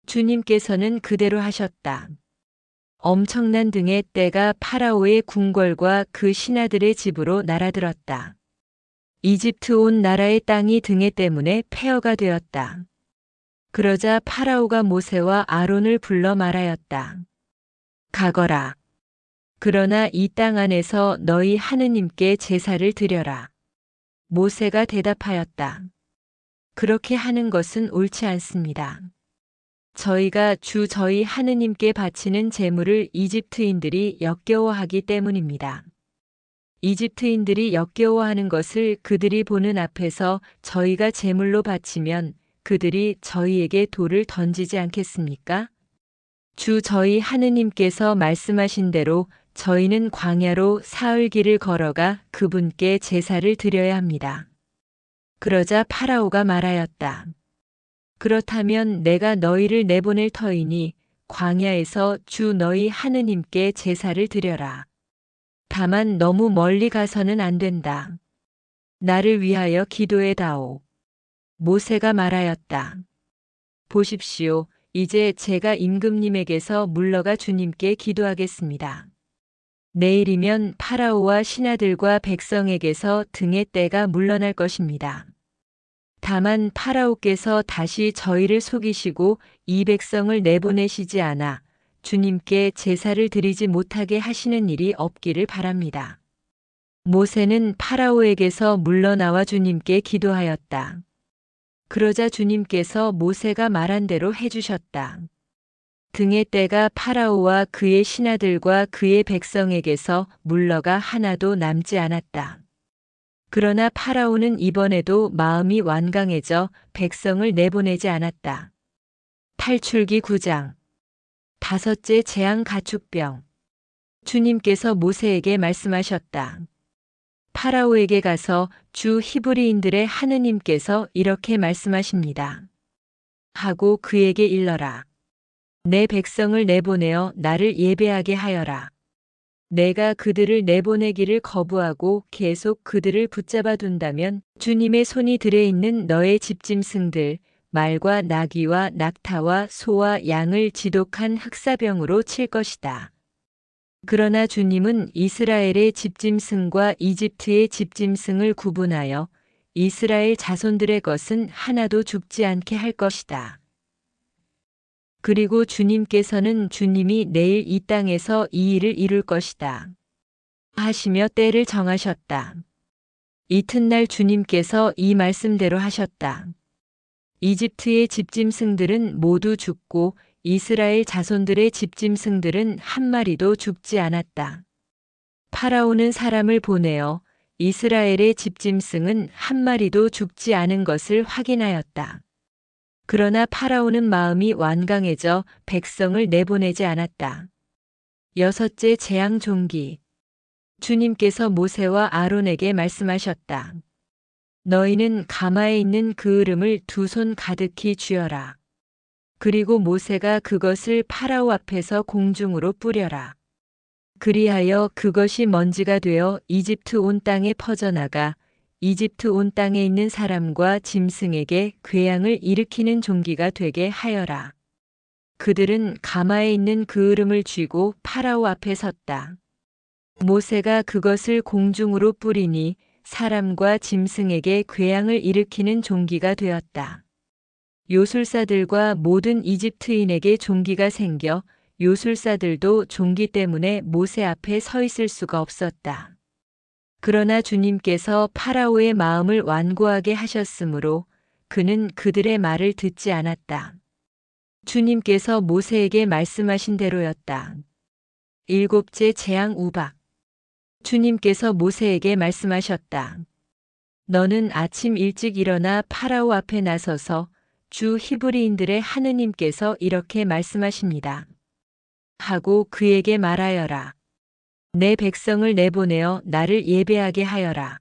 주님께서는 그대로 하셨다. 엄청난 등의 때가 파라오의 궁궐과 그 신하들의 집으로 날아들었다. 이집트 온 나라의 땅이 등해 때문에 폐허가 되었다. 그러자 파라오가 모세와 아론을 불러 말하였다. 가거라. 그러나 이 땅 안에서 너희 하느님께 제사를 드려라. 모세가 대답하였다. 그렇게 하는 것은 옳지 않습니다. 저희가 저희 하느님께 바치는 제물을 이집트인들이 역겨워하기 때문입니다. 이집트인들이 역겨워하는 것을 그들이 보는 앞에서 저희가 제물로 바치면 그들이 저희에게 돌을 던지지 않겠습니까? 저희 하느님께서 말씀하신 대로 저희는 광야로 사흘 길을 걸어가 그분께 제사를 드려야 합니다. 그러자 파라오가 말하였다. 그렇다면 내가 너희를 내보낼 터이니 광야에서 너희 하느님께 제사를 드려라. 다만 너무 멀리 가서는 안 된다. 나를 위하여 기도해 다오. 모세가 말하였다. 보십시오. 이제 제가 임금님에게서 물러가 주님께 기도하겠습니다. 내일이면 파라오와 신하들과 백성에게서 등의 때가 물러날 것입니다. 다만 파라오께서 다시 저희를 속이시고 이 백성을 내보내시지 않아 주님께 제사를 드리지 못하게 하시는 일이 없기를 바랍니다. 모세는 파라오에게서 물러나와 주님께 기도하였다. 그러자 주님께서 모세가 말한 대로 해주셨다. 등의 때가 파라오와 그의 신하들과 그의 백성에게서 물러가 하나도 남지 않았다. 그러나 파라오는 이번에도 마음이 완강해져 백성을 내보내지 않았다. 탈출기 9장. 다섯째 재앙 가축병. 주님께서 모세에게 말씀하셨다. 파라오에게 가서 히브리인들의 하느님께서 이렇게 말씀하십니다. 하고 그에게 일러라. 내 백성을 내보내어 나를 예배하게 하여라. 내가 그들을 내보내기를 거부하고 계속 그들을 붙잡아 둔다면 주님의 손이 들에 있는 너의 집짐승들, 말과 나귀와 낙타와 소와 양을 지독한 흑사병으로 칠 것이다. 그러나 주님은 이스라엘의 집짐승과 이집트의 집짐승을 구분하여 이스라엘 자손들의 것은 하나도 죽지 않게 할 것이다. 그리고 주님께서는 주님이 내일 이 땅에서 이 일을 이룰 것이다. 하시며 때를 정하셨다. 이튿날 주님께서 이 말씀대로 하셨다. 이집트의 집짐승들은 모두 죽고 이스라엘 자손들의 집짐승들은 한 마리도 죽지 않았다. 파라오는 사람을 보내어 이스라엘의 집짐승은 한 마리도 죽지 않은 것을 확인하였다. 그러나 파라오는 마음이 완강해져 백성을 내보내지 않았다. 여섯째 재앙 종기. 주님께서 모세와 아론에게 말씀하셨다. 너희는 가마에 있는 그 으름을 두 손 가득히 쥐어라. 그리고 모세가 그것을 파라오 앞에서 공중으로 뿌려라. 그리하여 그것이 먼지가 되어 이집트 온 땅에 퍼져나가 이집트 온 땅에 있는 사람과 짐승에게 궤양을 일으키는 종기가 되게 하여라. 그들은 가마에 있는 그 으름을 쥐고 파라오 앞에 섰다. 모세가 그것을 공중으로 뿌리니 사람과 짐승에게 궤양을 일으키는 종기가 되었다. 요술사들과 모든 이집트인에게 종기가 생겨 요술사들도 종기 때문에 모세 앞에 서 있을 수가 없었다. 그러나 주님께서 파라오의 마음을 완고하게 하셨으므로 그는 그들의 말을 듣지 않았다. 주님께서 모세에게 말씀하신 대로였다. 일곱째 재앙 우박. 주님께서 모세에게 말씀하셨다. 너는 아침 일찍 일어나 파라오 앞에 나서서 주 히브리인들의 하느님께서 이렇게 말씀하십니다. 하고 그에게 말하여라. 내 백성을 내보내어 나를 예배하게 하여라.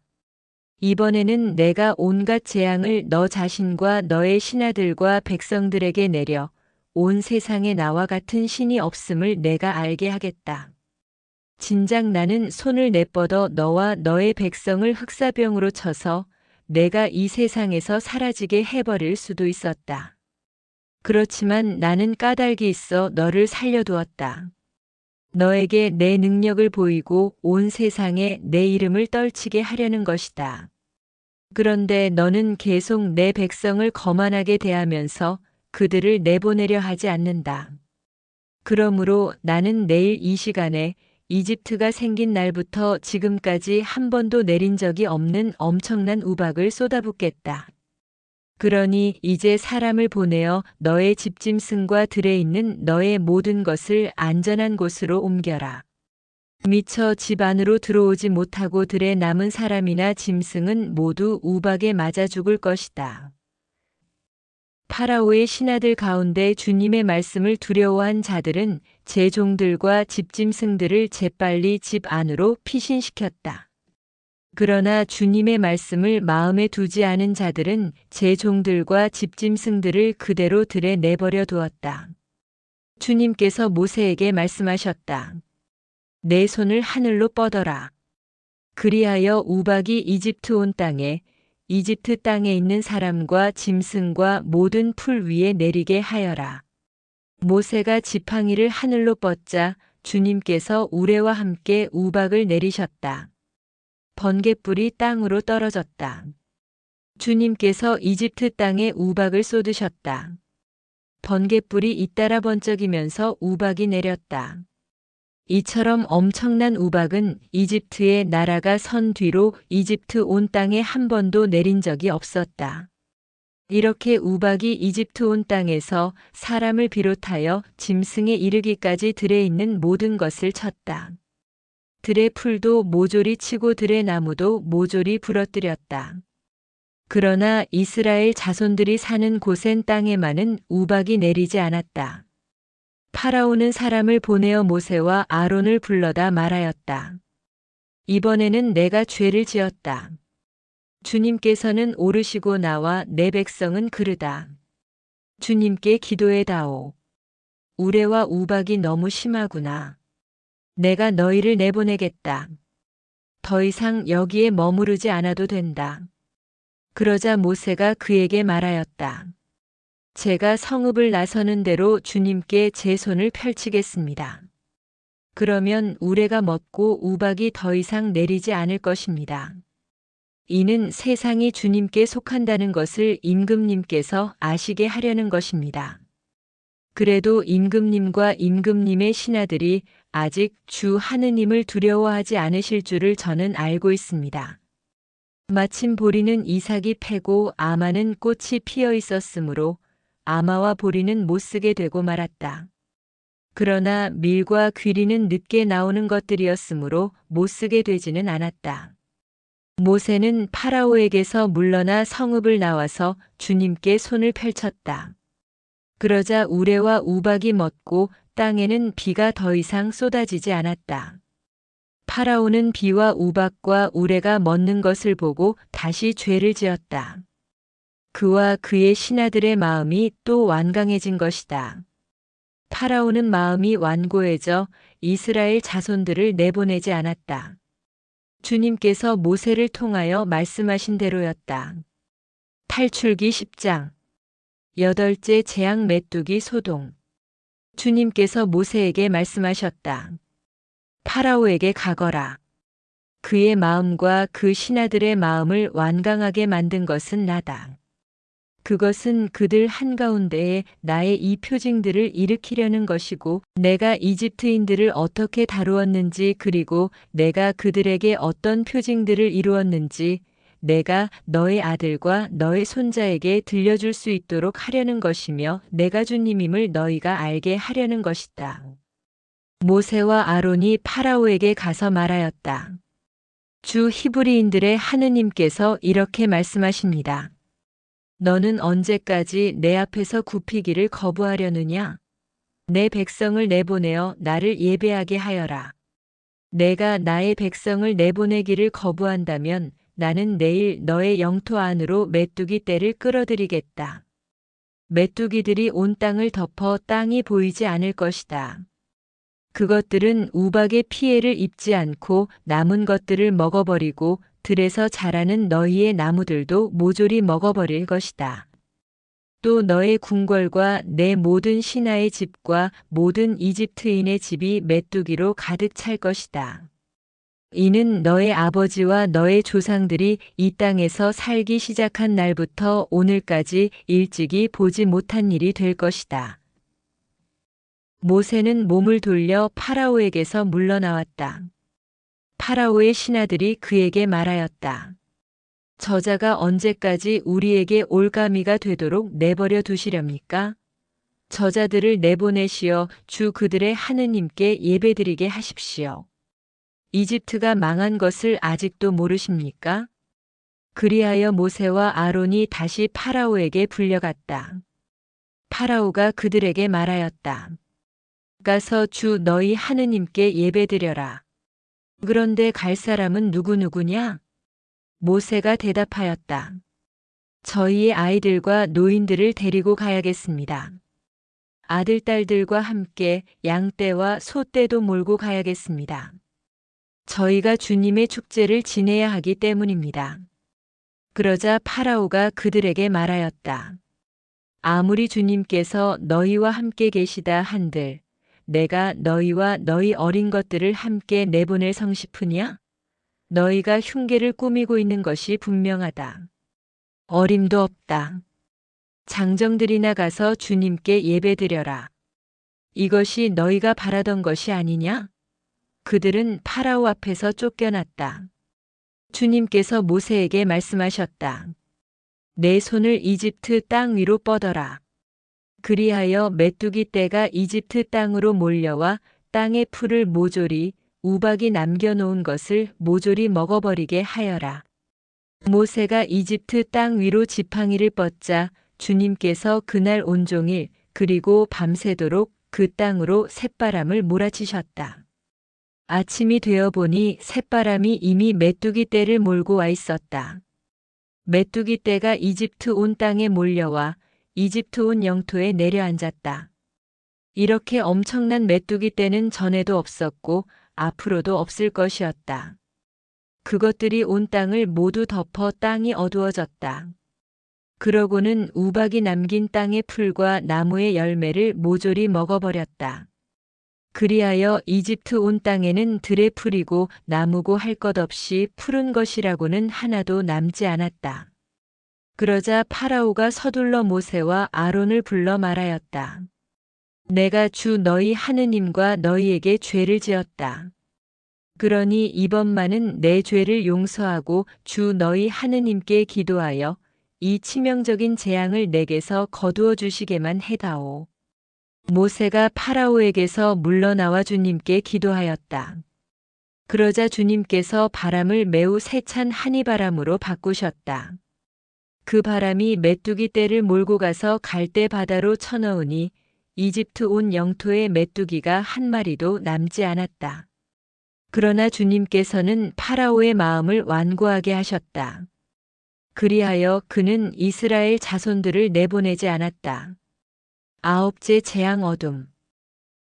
이번에는 내가 온갖 재앙을 너 자신과 너의 신하들과 백성들에게 내려 온 세상에 나와 같은 신이 없음을 내가 알게 하겠다. 진작 나는 손을 내뻗어 너와 너의 백성을 흑사병으로 쳐서 내가 이 세상에서 사라지게 해버릴 수도 있었다. 그렇지만 나는 까닭이 있어 너를 살려두었다. 너에게 내 능력을 보이고 온 세상에 내 이름을 떨치게 하려는 것이다. 그런데 너는 계속 내 백성을 거만하게 대하면서 그들을 내보내려 하지 않는다. 그러므로 나는 내일 이 시간에 이집트가 생긴 날부터 지금까지 한 번도 내린 적이 없는 엄청난 우박을 쏟아붓겠다. 그러니 이제 사람을 보내어 너의 집짐승과 들에 있는 너의 모든 것을 안전한 곳으로 옮겨라. 미처 집 안으로 들어오지 못하고 들에 남은 사람이나 짐승은 모두 우박에 맞아 죽을 것이다. 파라오의 신하들 가운데 주님의 말씀을 두려워한 자들은 제 종들과 집짐승들을 재빨리 집 안으로 피신시켰다. 그러나 주님의 말씀을 마음에 두지 않은 자들은 제 종들과 집짐승들을 그대로 들에 내버려 두었다. 주님께서 모세에게 말씀하셨다. 내 손을 하늘로 뻗어라. 그리하여 우박이 이집트 온 땅에 이집트 땅에 있는 사람과 짐승과 모든 풀 위에 내리게 하여라. 모세가 지팡이를 하늘로 뻗자 주님께서 우레와 함께 우박을 내리셨다. 번갯불이 땅으로 떨어졌다. 주님께서 이집트 땅에 우박을 쏟으셨다. 번갯불이 잇따라 번쩍이면서 우박이 내렸다. 이처럼 엄청난 우박은 이집트의 나라가 선 뒤로 이집트 온 땅에 한 번도 내린 적이 없었다. 이렇게 우박이 이집트 온 땅에서 사람을 비롯하여 짐승에 이르기까지 들에 있는 모든 것을 쳤다. 들의 풀도 모조리 치고 들의 나무도 모조리 부러뜨렸다. 그러나 이스라엘 자손들이 사는 곳엔 땅에만은 우박이 내리지 않았다. 파라오는 사람을 보내어 모세와 아론을 불러다 말하였다. 이번에는 내가 죄를 지었다. 주님께서는 오르시고 나와 내 백성은 그르다. 주님께 기도해다오. 우레와 우박이 너무 심하구나. 내가 너희를 내보내겠다. 더 이상 여기에 머무르지 않아도 된다. 그러자 모세가 그에게 말하였다. 제가 성읍을 나서는 대로 주님께 제 손을 펼치겠습니다. 그러면 우레가 멎고 우박이 더 이상 내리지 않을 것입니다. 이는 세상이 주님께 속한다는 것을 임금님께서 아시게 하려는 것입니다. 그래도 임금님과 임금님의 신하들이 아직 주 하느님을 두려워하지 않으실 줄을 저는 알고 있습니다. 마침 보리는 이삭이 패고 아마는 꽃이 피어 있었으므로 아마와 보리는 못쓰게 되고 말았다. 그러나 밀과 귀리는 늦게 나오는 것들이었으므로 못쓰게 되지는 않았다. 모세는 파라오에게서 물러나 성읍을 나와서 주님께 손을 펼쳤다. 그러자 우레와 우박이 멎고 땅에는 비가 더 이상 쏟아지지 않았다. 파라오는 비와 우박과 우레가 멎는 것을 보고 다시 죄를 지었다. 그와 그의 신하들의 마음이 또 완강해진 것이다. 파라오는 마음이 완고해져 이스라엘 자손들을 내보내지 않았다. 주님께서 모세를 통하여 말씀하신 대로였다. 탈출기 10장. 여덟째 재앙 메뚜기 소동. 주님께서 모세에게 말씀하셨다. 파라오에게 가거라. 그의 마음과 그 신하들의 마음을 완강하게 만든 것은 나다. 그것은 그들 한가운데에 나의 이 표징들을 일으키려는 것이고 내가 이집트인들을 어떻게 다루었는지 그리고 내가 그들에게 어떤 표징들을 이루었는지 내가 너의 아들과 너의 손자에게 들려줄 수 있도록 하려는 것이며 내가 주님임을 너희가 알게 하려는 것이다. 모세와 아론이 파라오에게 가서 말하였다. 주 히브리인들의 하느님께서 이렇게 말씀하십니다. 너는 언제까지 내 앞에서 굽히기를 거부하려느냐? 내 백성을 내보내어 나를 예배하게 하여라. 내가 나의 백성을 내보내기를 거부한다면 나는 내일 너의 영토 안으로 메뚜기 떼를 끌어들이겠다. 메뚜기들이 온 땅을 덮어 땅이 보이지 않을 것이다. 그것들은 우박의 피해를 입지 않고 남은 것들을 먹어버리고 들에서 자라는 너희의 나무들도 모조리 먹어버릴 것이다. 또 너의 궁궐과 내 모든 신하의 집과 모든 이집트인의 집이 메뚜기로 가득 찰 것이다. 이는 너의 아버지와 너의 조상들이 이 땅에서 살기 시작한 날부터 오늘까지 일찍이 보지 못한 일이 될 것이다. 모세는 몸을 돌려 파라오에게서 물러나왔다. 파라오의 신하들이 그에게 말하였다. 저자가 언제까지 우리에게 올가미가 되도록 내버려 두시렵니까? 저자들을 내보내시어 주 그들의 하느님께 예배드리게 하십시오. 이집트가 망한 것을 아직도 모르십니까? 그리하여 모세와 아론이 다시 파라오에게 불려갔다. 파라오가 그들에게 말하였다. 가서 주 너희 하느님께 예배드려라. 그런데 갈 사람은 누구누구냐? 모세가 대답하였다. 저희의 아이들과 노인들을 데리고 가야겠습니다. 아들, 딸들과 함께 양떼와 소떼도 몰고 가야겠습니다. 저희가 주님의 축제를 지내야 하기 때문입니다. 그러자 파라오가 그들에게 말하였다. 아무리 주님께서 너희와 함께 계시다 한들 내가 너희와 너희 어린 것들을 함께 내보낼 성시프냐? 너희가 흉계를 꾸미고 있는 것이 분명하다. 어림도 없다. 장정들이나 가서 주님께 예배드려라. 이것이 너희가 바라던 것이 아니냐? 그들은 파라오 앞에서 쫓겨났다. 주님께서 모세에게 말씀하셨다. 내 손을 이집트 땅 위로 뻗어라. 그리하여 메뚜기 떼가 이집트 땅으로 몰려와 땅의 풀을 모조리 우박이 남겨놓은 것을 모조리 먹어버리게 하여라. 모세가 이집트 땅 위로 지팡이를 뻗자 주님께서 그날 온종일 그리고 밤새도록 그 땅으로 쇳바람을 몰아치셨다. 아침이 되어 보니 쇳바람이 이미 메뚜기 떼를 몰고 와 있었다. 메뚜기 떼가 이집트 온 땅에 몰려와 이집트 온 영토에 내려앉았다. 이렇게 엄청난 메뚜기 떼는 전에도 없었고 앞으로도 없을 것이었다. 그것들이 온 땅을 모두 덮어 땅이 어두워졌다. 그러고는 우박이 남긴 땅의 풀과 나무의 열매를 모조리 먹어버렸다. 그리하여 이집트 온 땅에는 들의 풀이고 나무고 할 것 없이 푸른 것이라고는 하나도 남지 않았다. 그러자 파라오가 서둘러 모세와 아론을 불러 말하였다. 내가 주 너희 하느님과 너희에게 죄를 지었다. 그러니 이번만은 내 죄를 용서하고 주 너희 하느님께 기도하여 이 치명적인 재앙을 내게서 거두어 주시게만 해다오. 모세가 파라오에게서 물러나와 주님께 기도하였다. 그러자 주님께서 바람을 매우 세찬 한이바람으로 바꾸셨다. 그 바람이 메뚜기 떼를 몰고 가서 갈대 바다로 쳐넣으니 이집트 온 영토에 메뚜기가 한 마리도 남지 않았다. 그러나 주님께서는 파라오의 마음을 완고하게 하셨다. 그리하여 그는 이스라엘 자손들을 내보내지 않았다. 아홉째 재앙 어둠.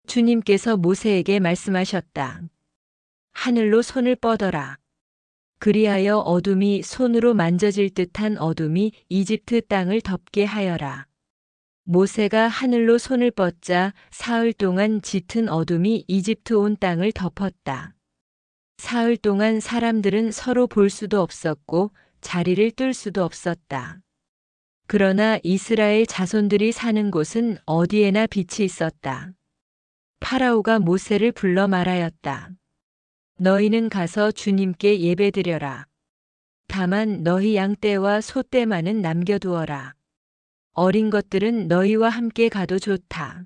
주님께서 모세에게 말씀하셨다. 하늘로 손을 뻗어라. 그리하여 어둠이 손으로 만져질 듯한 어둠이 이집트 땅을 덮게 하여라. 모세가 하늘로 손을 뻗자 사흘 동안 짙은 어둠이 이집트 온 땅을 덮었다. 사흘 동안 사람들은 서로 볼 수도 없었고 자리를 뜰 수도 없었다. 그러나 이스라엘 자손들이 사는 곳은 어디에나 빛이 있었다. 파라오가 모세를 불러 말하였다. 너희는 가서 주님께 예배드려라. 다만 너희 양떼와 소떼만은 남겨두어라. 어린 것들은 너희와 함께 가도 좋다.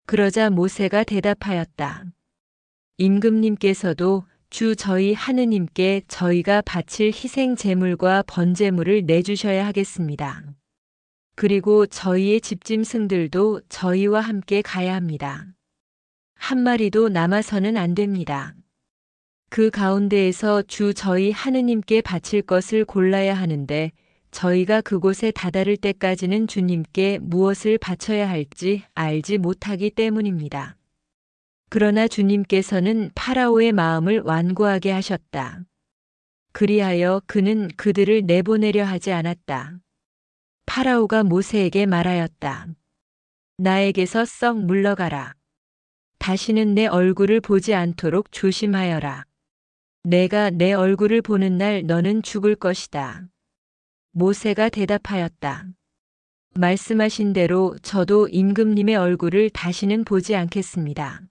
그러자 모세가 대답하였다. 임금님께서도 주 저희 하느님께 저희가 바칠 희생 제물과 번제물을 내주셔야 하겠습니다. 그리고 저희의 집짐승들도 저희와 함께 가야 합니다. 한 마리도 남아서는 안 됩니다. 그 가운데에서 주 저희 하느님께 바칠 것을 골라야 하는데 저희가 그곳에 다다를 때까지는 주님께 무엇을 바쳐야 할지 알지 못하기 때문입니다. 그러나 주님께서는 파라오의 마음을 완고하게 하셨다. 그리하여 그는 그들을 내보내려 하지 않았다. 파라오가 모세에게 말하였다. 나에게서 썩 물러가라. 다시는 내 얼굴을 보지 않도록 조심하여라. 내가 내 얼굴을 보는 날 너는 죽을 것이다. 모세가 대답하였다. 말씀하신 대로 저도 임금님의 얼굴을 다시는 보지 않겠습니다.